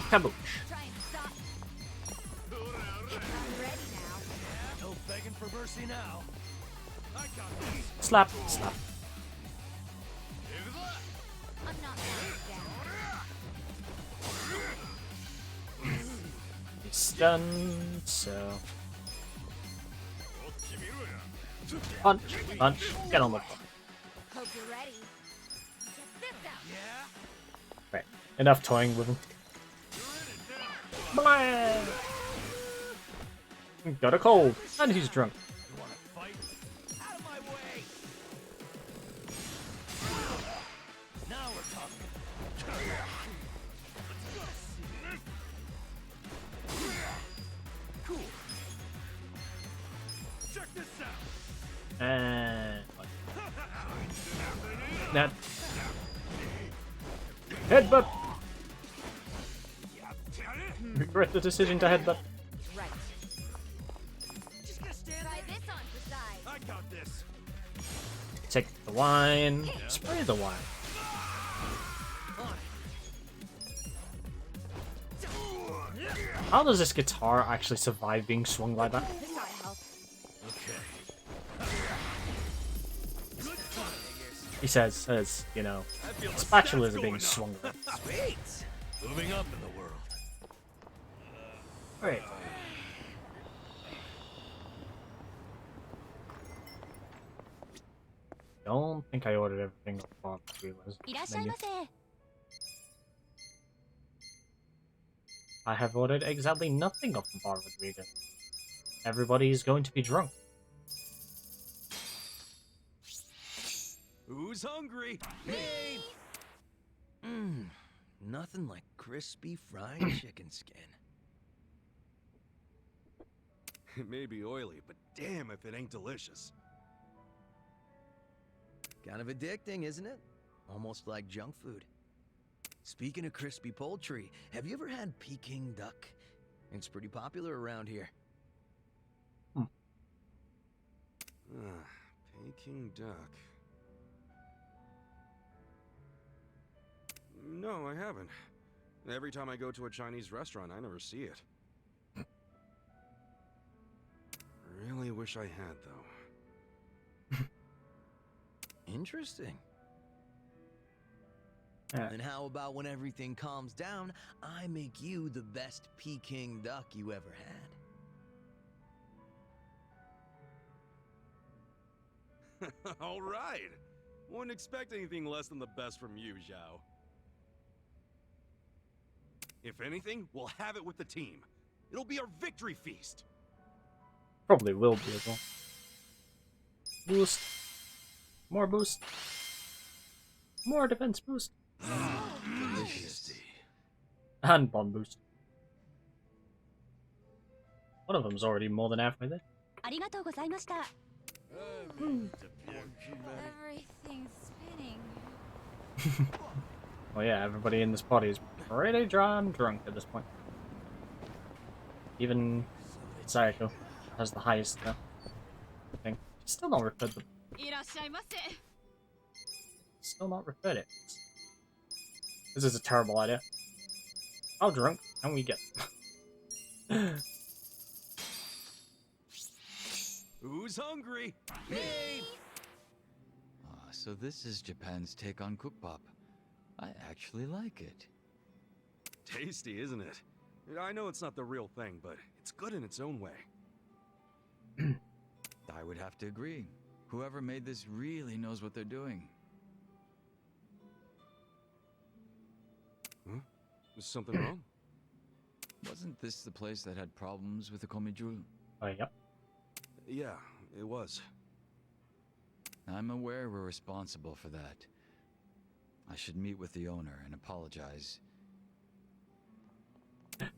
kaboosh. try and stop. I'm ready now. No begging for mercy now. I got this. Slap, slap. I'm not backing down. He's stunned, so. Punch, punch, get on the floor. Hope you're ready. Check this out. Right, enough toying with him. Blah! Got a cold, and he's drunk. You want to fight? Out of my way. Now we're talking. Cool. Check this out. And that headbutt. Regret the decision to headbutt. Right. Just gonna stand Try this on for size. I got this. Take the wine. Spray the wine. How does this guitar actually survive being swung like that? This ought to help. He says, you know, spatulas are being swung around. Sweet! Moving up in the world. Alright. Don't think I ordered everything off the menu. I have ordered exactly nothing off the bar Rodriguez. Everybody's going to be drunk. Who's hungry? Hey! Nothing like crispy fried chicken skin. It may be oily, but damn if it ain't delicious. Kind of addicting, isn't it? Almost like junk food. Speaking of crispy poultry, have you ever had Peking duck? It's pretty popular around here. Peking duck. No, I haven't. Every time I go to a Chinese restaurant, I never see it. Really wish I had, though. Interesting. Yeah. And how about when everything calms down, I make you the best Peking duck you ever had? All right. Wouldn't expect anything less than the best from you, Zhao. If anything, we'll have it with the team. It'll be our victory feast. Probably will be as well. Boost. More boost. More defense boost. Delicious. And bomb boost. One of them's already more than halfway there. Everything's spinning. Oh yeah, everybody in this party is pretty drunk at this point. Even Sayako has the highest thing. Still not referred to. Still not referred it. This is a terrible idea. How drunk can we get? Who's hungry? Me! So this is Japan's take on Cookpop. I actually like it. Tasty, isn't it? I know it's not the real thing, but it's good in its own way. I would have to agree. Whoever made this really knows what they're doing. Huh? Is something wrong? Wasn't this the place that had problems with the Komijul? Yep. Yeah, it was. I'm aware we're responsible for that. I should meet with the owner and apologize.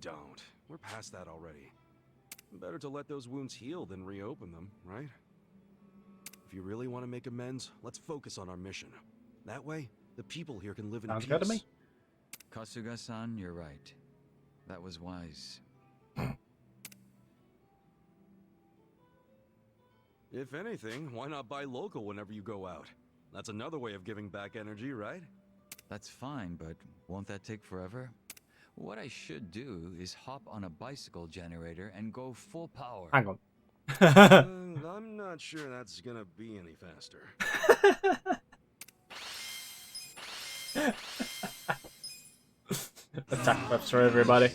Don't. We're past that already. Better to let those wounds heal than reopen them, right? If you really want to make amends, let's focus on our mission. That way, the people here can live in Sounds peace. good to me. Kasuga-san, you're right. That was wise. If anything, why not buy local whenever you go out? That's another way of giving back energy, right? That's fine, but won't that take forever? What I should do is hop on a bicycle generator and go full power. Hang on. I'm not sure that's gonna be any faster. Attack buffs for everybody.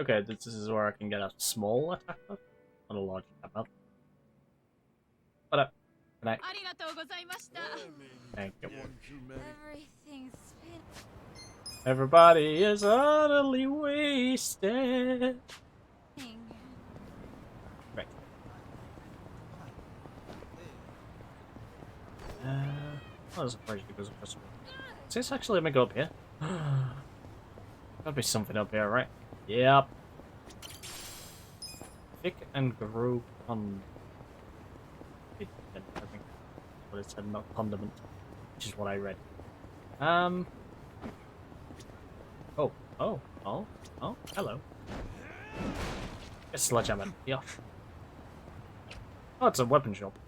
Okay, this is where I can get a small attack buff, not a large attack buff. What up? Good night. Thank you. Everything's spinning. Everybody is utterly wasted. Right. I was surprised you was a person. Is this actually let me go up here? Gotta be something up here, right? Yep. Thick and group on. I think what it said, not condiment, which is what I read. Oh, hello. A sledgehammer. Yeah. Oh, it's a weapon shop.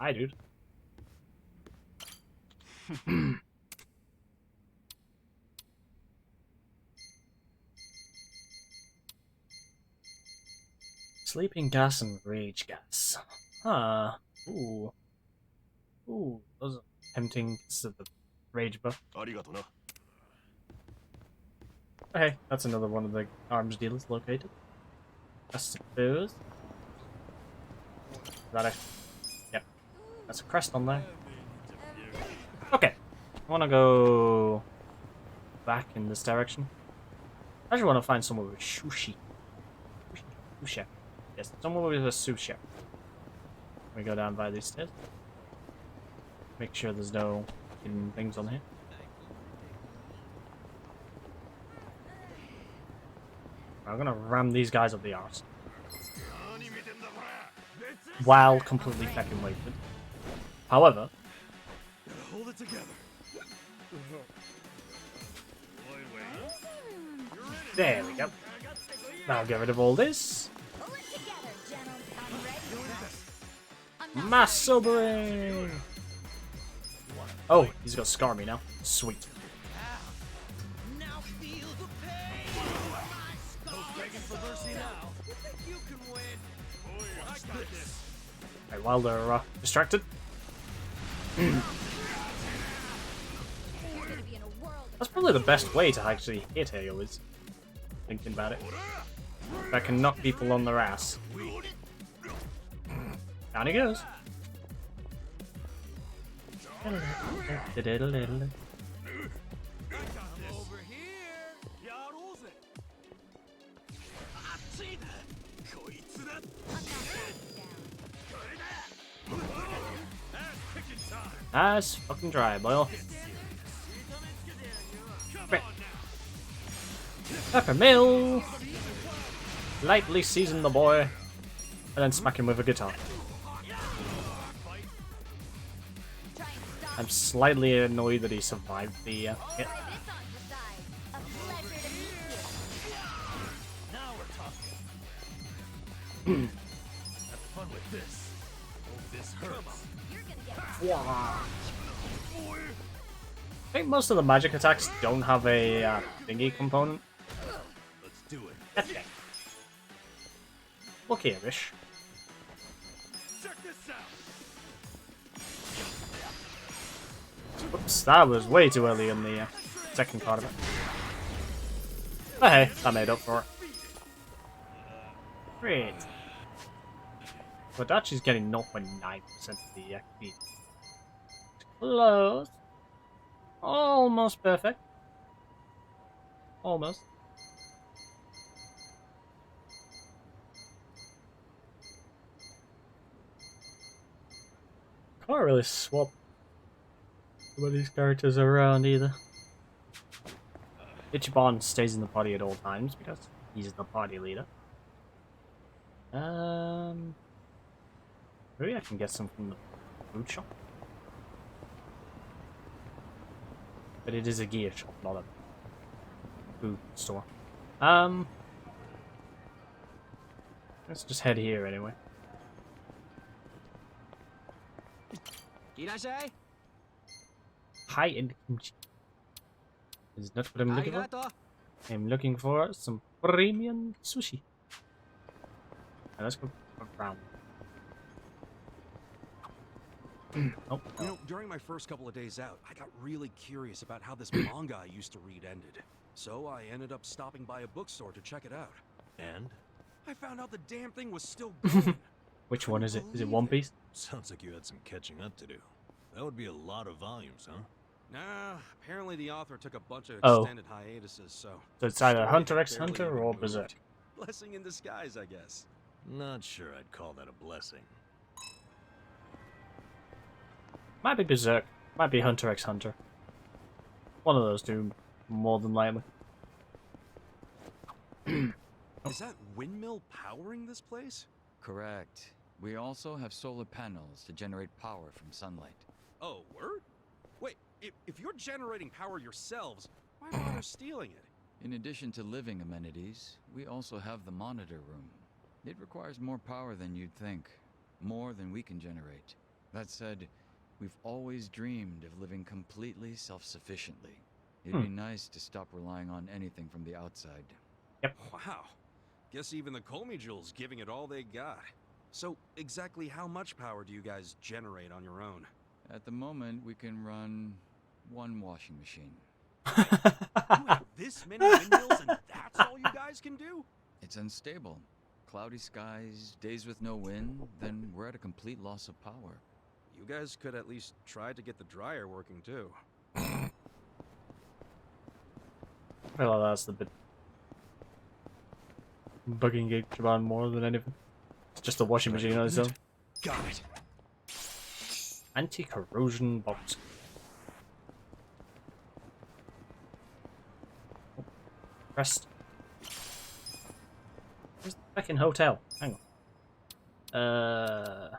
Hi, dude. Sleeping gas and rage gas. Huh. Ooh. Ooh, those are tempting because of the rage buff. ありがとな。 Okay, that's another one of the arms dealers located. I suppose. Is that a... Yep. That's a crest on there. Okay. I want to go back in this direction. I just want to find somewhere with sushi. Sushi. Yes, somewhere with a sushi. We go down by these stairs. Make sure there's no hidden things on here. I'm gonna ram these guys up the arse. While completely fucking wasted. However, Hold it together. there we go. Now get rid of all this. Pull it together, gentlemen. I'm ready. Mass sobering! Oh, he's got Scar Me now. Sweet. Now feel the pain. Begging for mercy now. You think you can win? I got this. Right, while they're distracted. That's probably the best way to actually hit Hale, is thinking about it. That can knock people on their ass. Down he goes. Over here. Yaruze. Nice fucking try, boy. Peppermill! Lightly season the boy, and then smack him with a guitar. I'm slightly annoyed that he survived the hit. This on the side. A pleasure to meet you. Now we're talking. Have fun with this. Oh, this hurts. You're gonna get I think most of the magic attacks don't have a thingy component. Let's do it. Okay. Look here, Rish. Check this out. Oops, that was way too early in the second part of it. But hey, that made up for it. Great. Wadachi's getting 0.9% of the XP. Close. Almost perfect. Almost. Can't really swap some of these characters around either. Ichiban stays in the party at all times because he's the party leader. Maybe I can get some from the food shop. But it is a gear shop, not a food store. Let's just head here anyway. Hi, and kimchi. Is that what I'm looking for? I'm looking for some premium sushi. Now let's go around. Oh, You know, during my first couple of days out, I got really curious about how this manga I used to read ended. So I ended up stopping by a bookstore to check it out. And? I found out the damn thing was still going. which one is it? Is it One Piece? Sounds like you had some catching up to do. That would be a lot of volumes, huh? Nah, apparently the author took a bunch of Oh. extended hiatuses, so... So it's either story Hunter had x barely Hunter even or moved. Berserk. Blessing in disguise, I guess. Not sure I'd call that a blessing. Might be Berserk. Might be Hunter x Hunter. One of those two, more than likely. Is that windmill powering this place? Correct. We also have solar panels to generate power from sunlight. Oh, word? Wait, if you're generating power yourselves, why bother stealing it? In addition to living amenities, we also have the monitor room. It requires more power than you'd think. More than we can generate. That said, We've always dreamed of living completely self-sufficiently. It'd be nice to stop relying on anything from the outside. Wow. Guess even the Comey Jewels giving it all they got. So, exactly how much power do you guys generate on your own? At the moment, we can run one washing machine. You have this many windmills and that's all you guys can do? It's unstable. Cloudy skies, days with no wind, then we're at a complete loss of power. You guys could at least try to get the dryer working too. I feel like that's the bit bugging Gabe more than anything. It's just a washing machine on its own. Got it. Anti-corrosion box. Oh, pressed. Where's the fucking hotel? Hang on.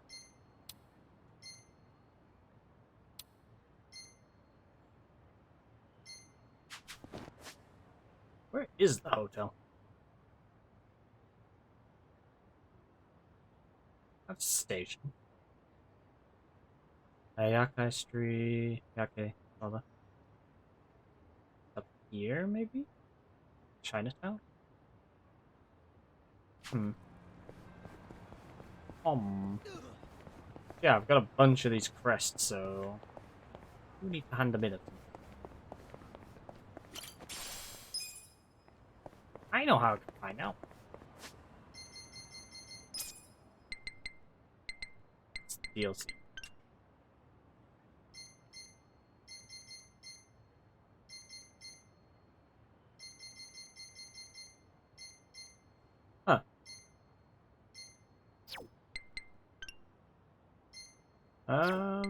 Where is the hotel? That's a station. Yakai Street. Yake. Other. Up here, maybe? Chinatown? Yeah, I've got a bunch of these crests, so we need to hand them in. I know how to find out. It's DLC. Huh. Oh,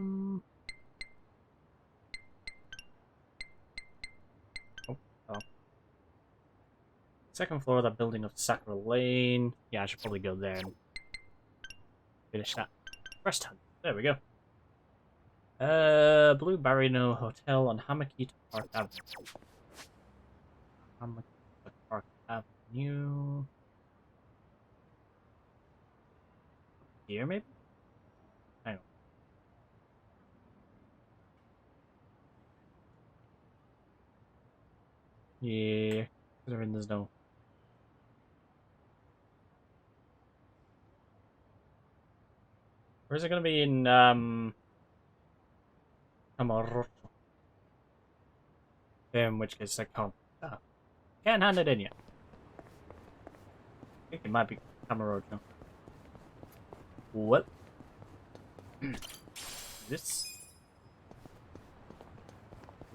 oh. Second floor of that building of Sakura Lane. Yeah, I should probably go there and finish that quest hunt. There we go. Blue Barino Hotel on Hamakita Park Avenue. Hamakita Park Avenue. Here, maybe? Hang on. Yeah, considering there's no. Or is it gonna be in Camaroto? In which case I can't hand it in yet. I think it might be Camaroto. What? This?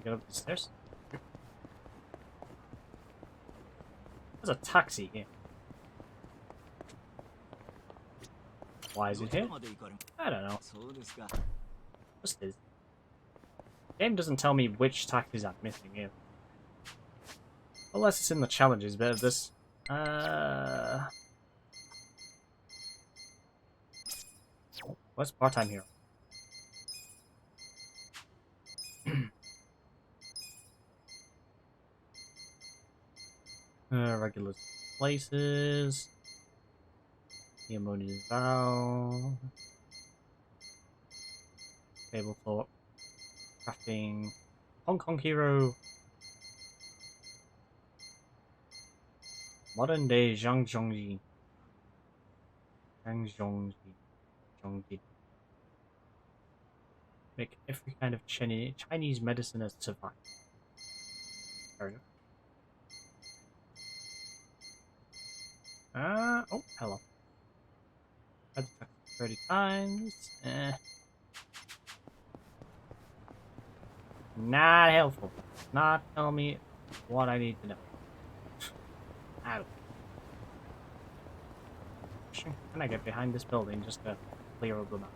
Get up the stairs? There's a taxi here. Why is it here? I don't know. What's this? The game doesn't tell me which taxis I'm missing here. Unless it's in the challenges bit of this. What's part-time hero? Regular places. Yamoni's Vow. Table floor. Crafting. Hong Kong hero. Modern day Zhang Zhongji. Zhang Zhongji. Zhongji. Make every kind of Chinese medicine as survive. There we go. Oh, hello. Had to check 30 times. Not helpful. Not tell me what I need to know. Ow. Can I get behind this building just to clear up the map?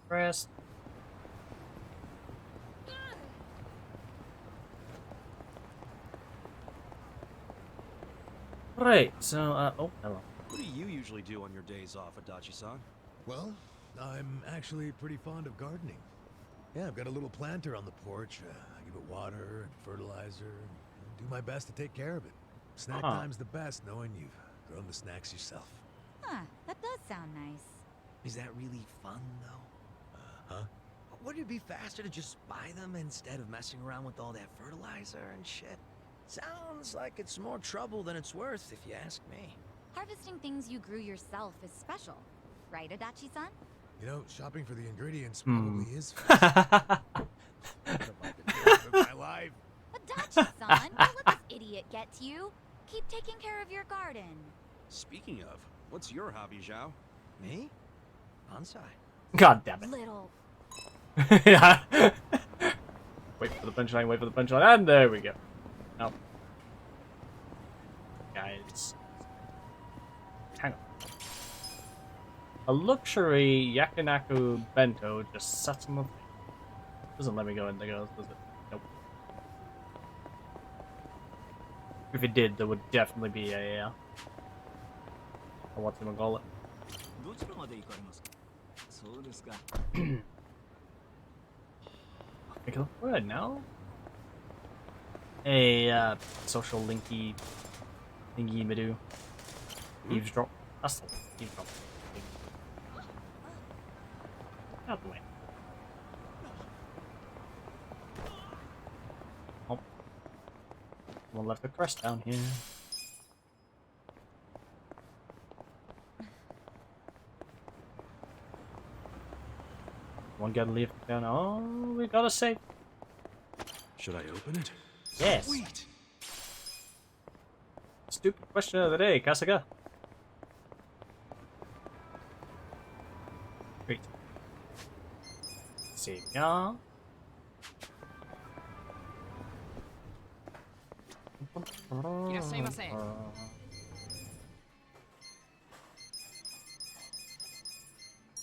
Press. Right, so, oh, hello. What do you usually do on your days off, Adachi-san? Well, I'm actually pretty fond of gardening. Yeah, I've got a little planter on the porch. I give it water and fertilizer and do my best to take care of it. Snack time's the best, knowing you've grown the snacks yourself. Huh, that does sound nice. Is that really fun, though? Huh? Wouldn't it be faster to just buy them instead of messing around with all that fertilizer and shit? Sounds like it's more trouble than it's worth, if you ask me. Harvesting things you grew yourself is special. Right, Adachi-san? You know, shopping for the ingredients Hmm. probably is fun. My life. Adachi-san, don't let this idiot get to you. Keep taking care of your garden. Speaking of, what's your hobby, Zhao? Me? Bonsai. God damn it. Little. Yeah. Wait for the punchline, wait for the punchline, and there we go. Now, guys, hang on. A luxury yakinaku bento just sets him up. Doesn't let me go in the girls, does it? Nope. If it did, there would definitely be a what's gonna call it? Pick up word now. A social linky thingy madoo. Eavesdrop. That's the one. Eavesdrop. Out the way. Oh. Someone left the crest down here. One gotta leave it down. Oh, we gotta save. Should I open it? Yes. Sweet. Stupid question of the day, Kasuga. Great. Save ya.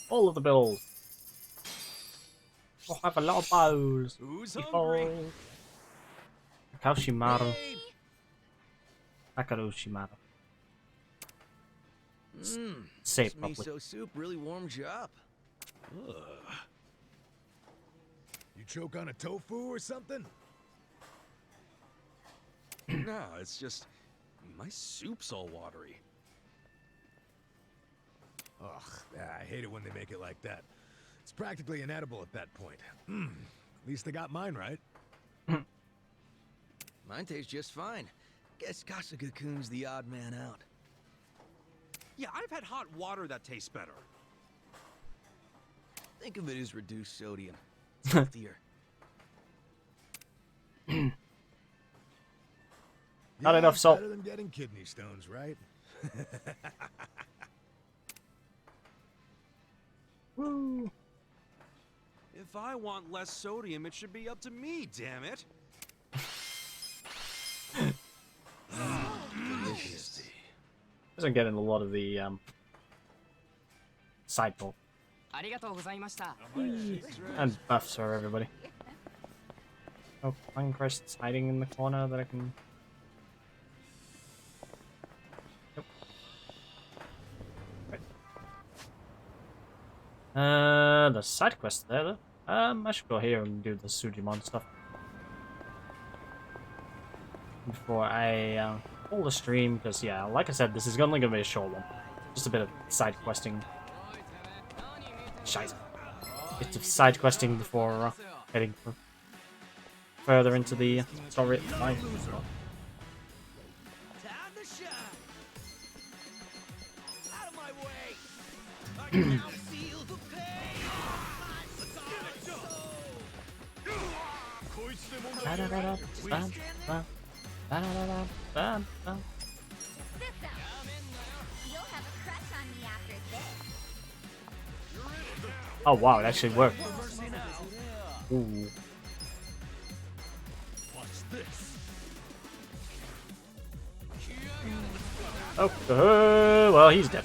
All of the bills. We'll have a lot of bowls. Who's People. hungry? Kaushimaru. Hakaru Shimaru. Say This it properly. miso soup really warms you up. Ugh. You choke on a tofu or something? No, it's just my soup's all watery. Ugh, I hate it when they make it like that. It's practically inedible at that point. At least I got mine right. Mine tastes just fine. Guess Kasuga-kun's the odd man out. Yeah, I've had hot water that tastes better. Think of it as reduced sodium. It's healthier. Not Yeah, enough it's salt. Better than getting kidney stones, right? Woo. If I want less sodium, it should be up to me, damn it. Delicious. Doesn't get in a lot of the side talk. And buffs for everybody. Oh, Pinecrest's hiding in the corner that I can. Nope. Right. The side quest there though. I should go here and do the Sujimon stuff. Before I pull the stream, because yeah, like I said, this is only gonna be a short one. Just a bit of side questing. Shite. Bits of side questing before heading further into the story. Fine. Time to shine. Out of my way. I can now feel the pain. You'll have a crush on me after this. Oh wow, it actually worked. Ooh. Oh, well, he's dead.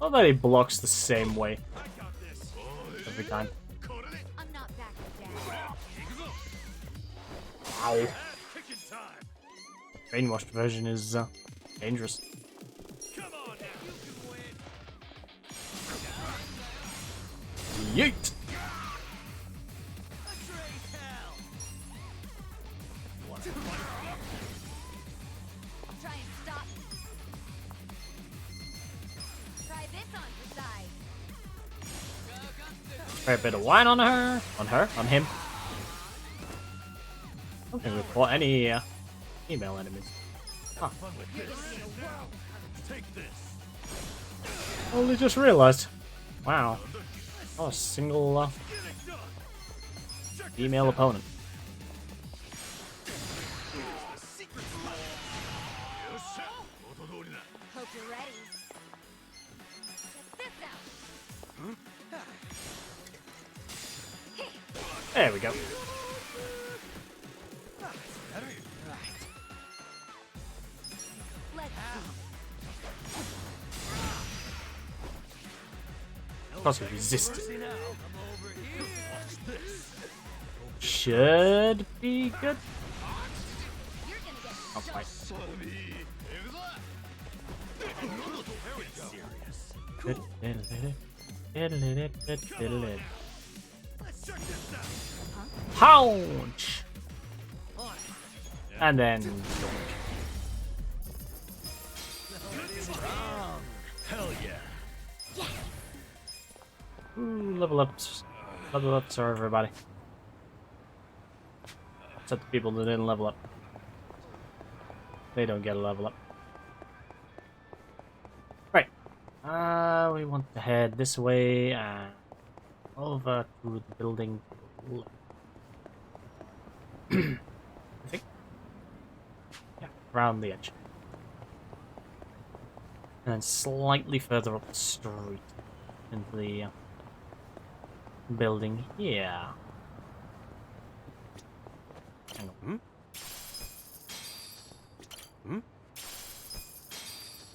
Oh, that he blocks the same way every time. I'm not back down. Ow. Brainwashed version is dangerous. Yeet! try and stop me. Try this on for size. Spray a bit of wine on her, on him. I don't think we fought any female enemies. Huh. Only just realized. Wow. Oh, a single female opponent. Hope you're ready. Check this out. There we go. Let's Plus we resist. Should be good. Not quite. Pounce! And then Hell yeah. ooh, level ups. Level ups are everybody. Except the people that didn't level up. They don't get a level up. Right. We want to head this way and over to the building. I think. Yeah, around the edge. And then slightly further up the street into the building here. Hang on.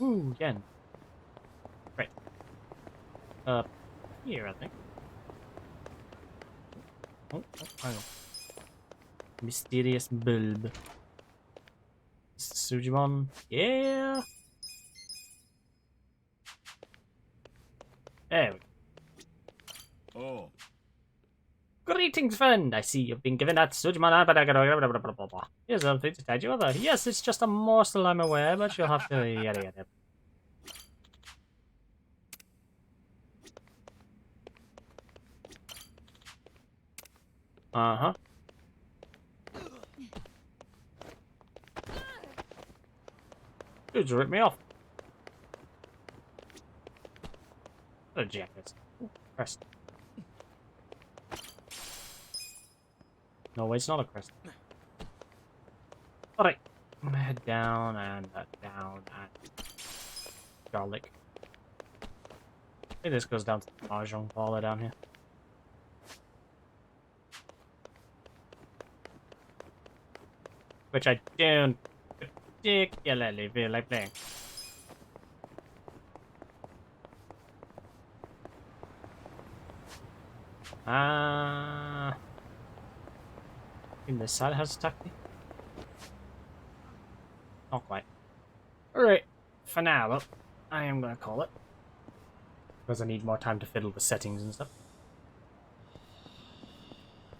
Ooh, again. Right. Up here, I think. Oh, hang on. Mysterious bulb. Sujimon. Yeah. There we go. Oh. Greetings, friend. I see you've been given that Sujimon. Here's something to tide you over. Yes, it's just a morsel, I'm aware, but you'll have to yada yada. Uh-huh. Dude's ripped me off. What a jackass. Crest. No, it's not a crest. Alright. I'm gonna head down and down and garlic. I think this goes down to the Mahjong parlor down here. Which I don't particularly feel like playing. I think this side has attacked me. Not quite. Alright, for now though, I am gonna call it. Because I need more time to fiddle with settings and stuff.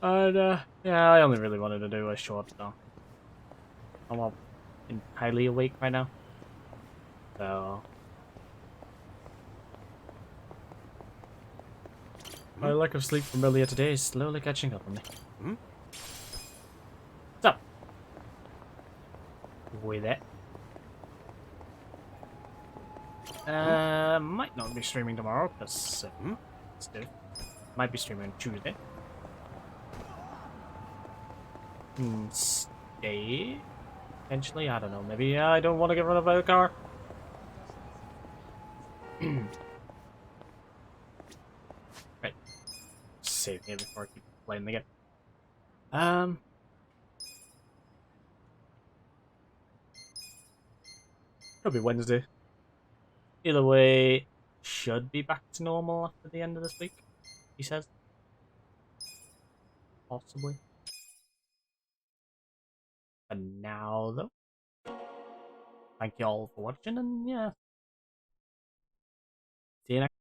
And yeah, I only really wanted to do a short though. I'm not entirely awake right now. So my lack of sleep from earlier today is slowly catching up on me. So, with it. Might not be streaming tomorrow, because still might be streaming Tuesday. Stay. Potentially, I don't know. Maybe I don't want to get run over by the car. Right. Save here before I keep playing again. Could be Wednesday. Either way, should be back to normal after the end of this week, he says. Possibly. For now, though. Thank you all for watching, and yeah. See you next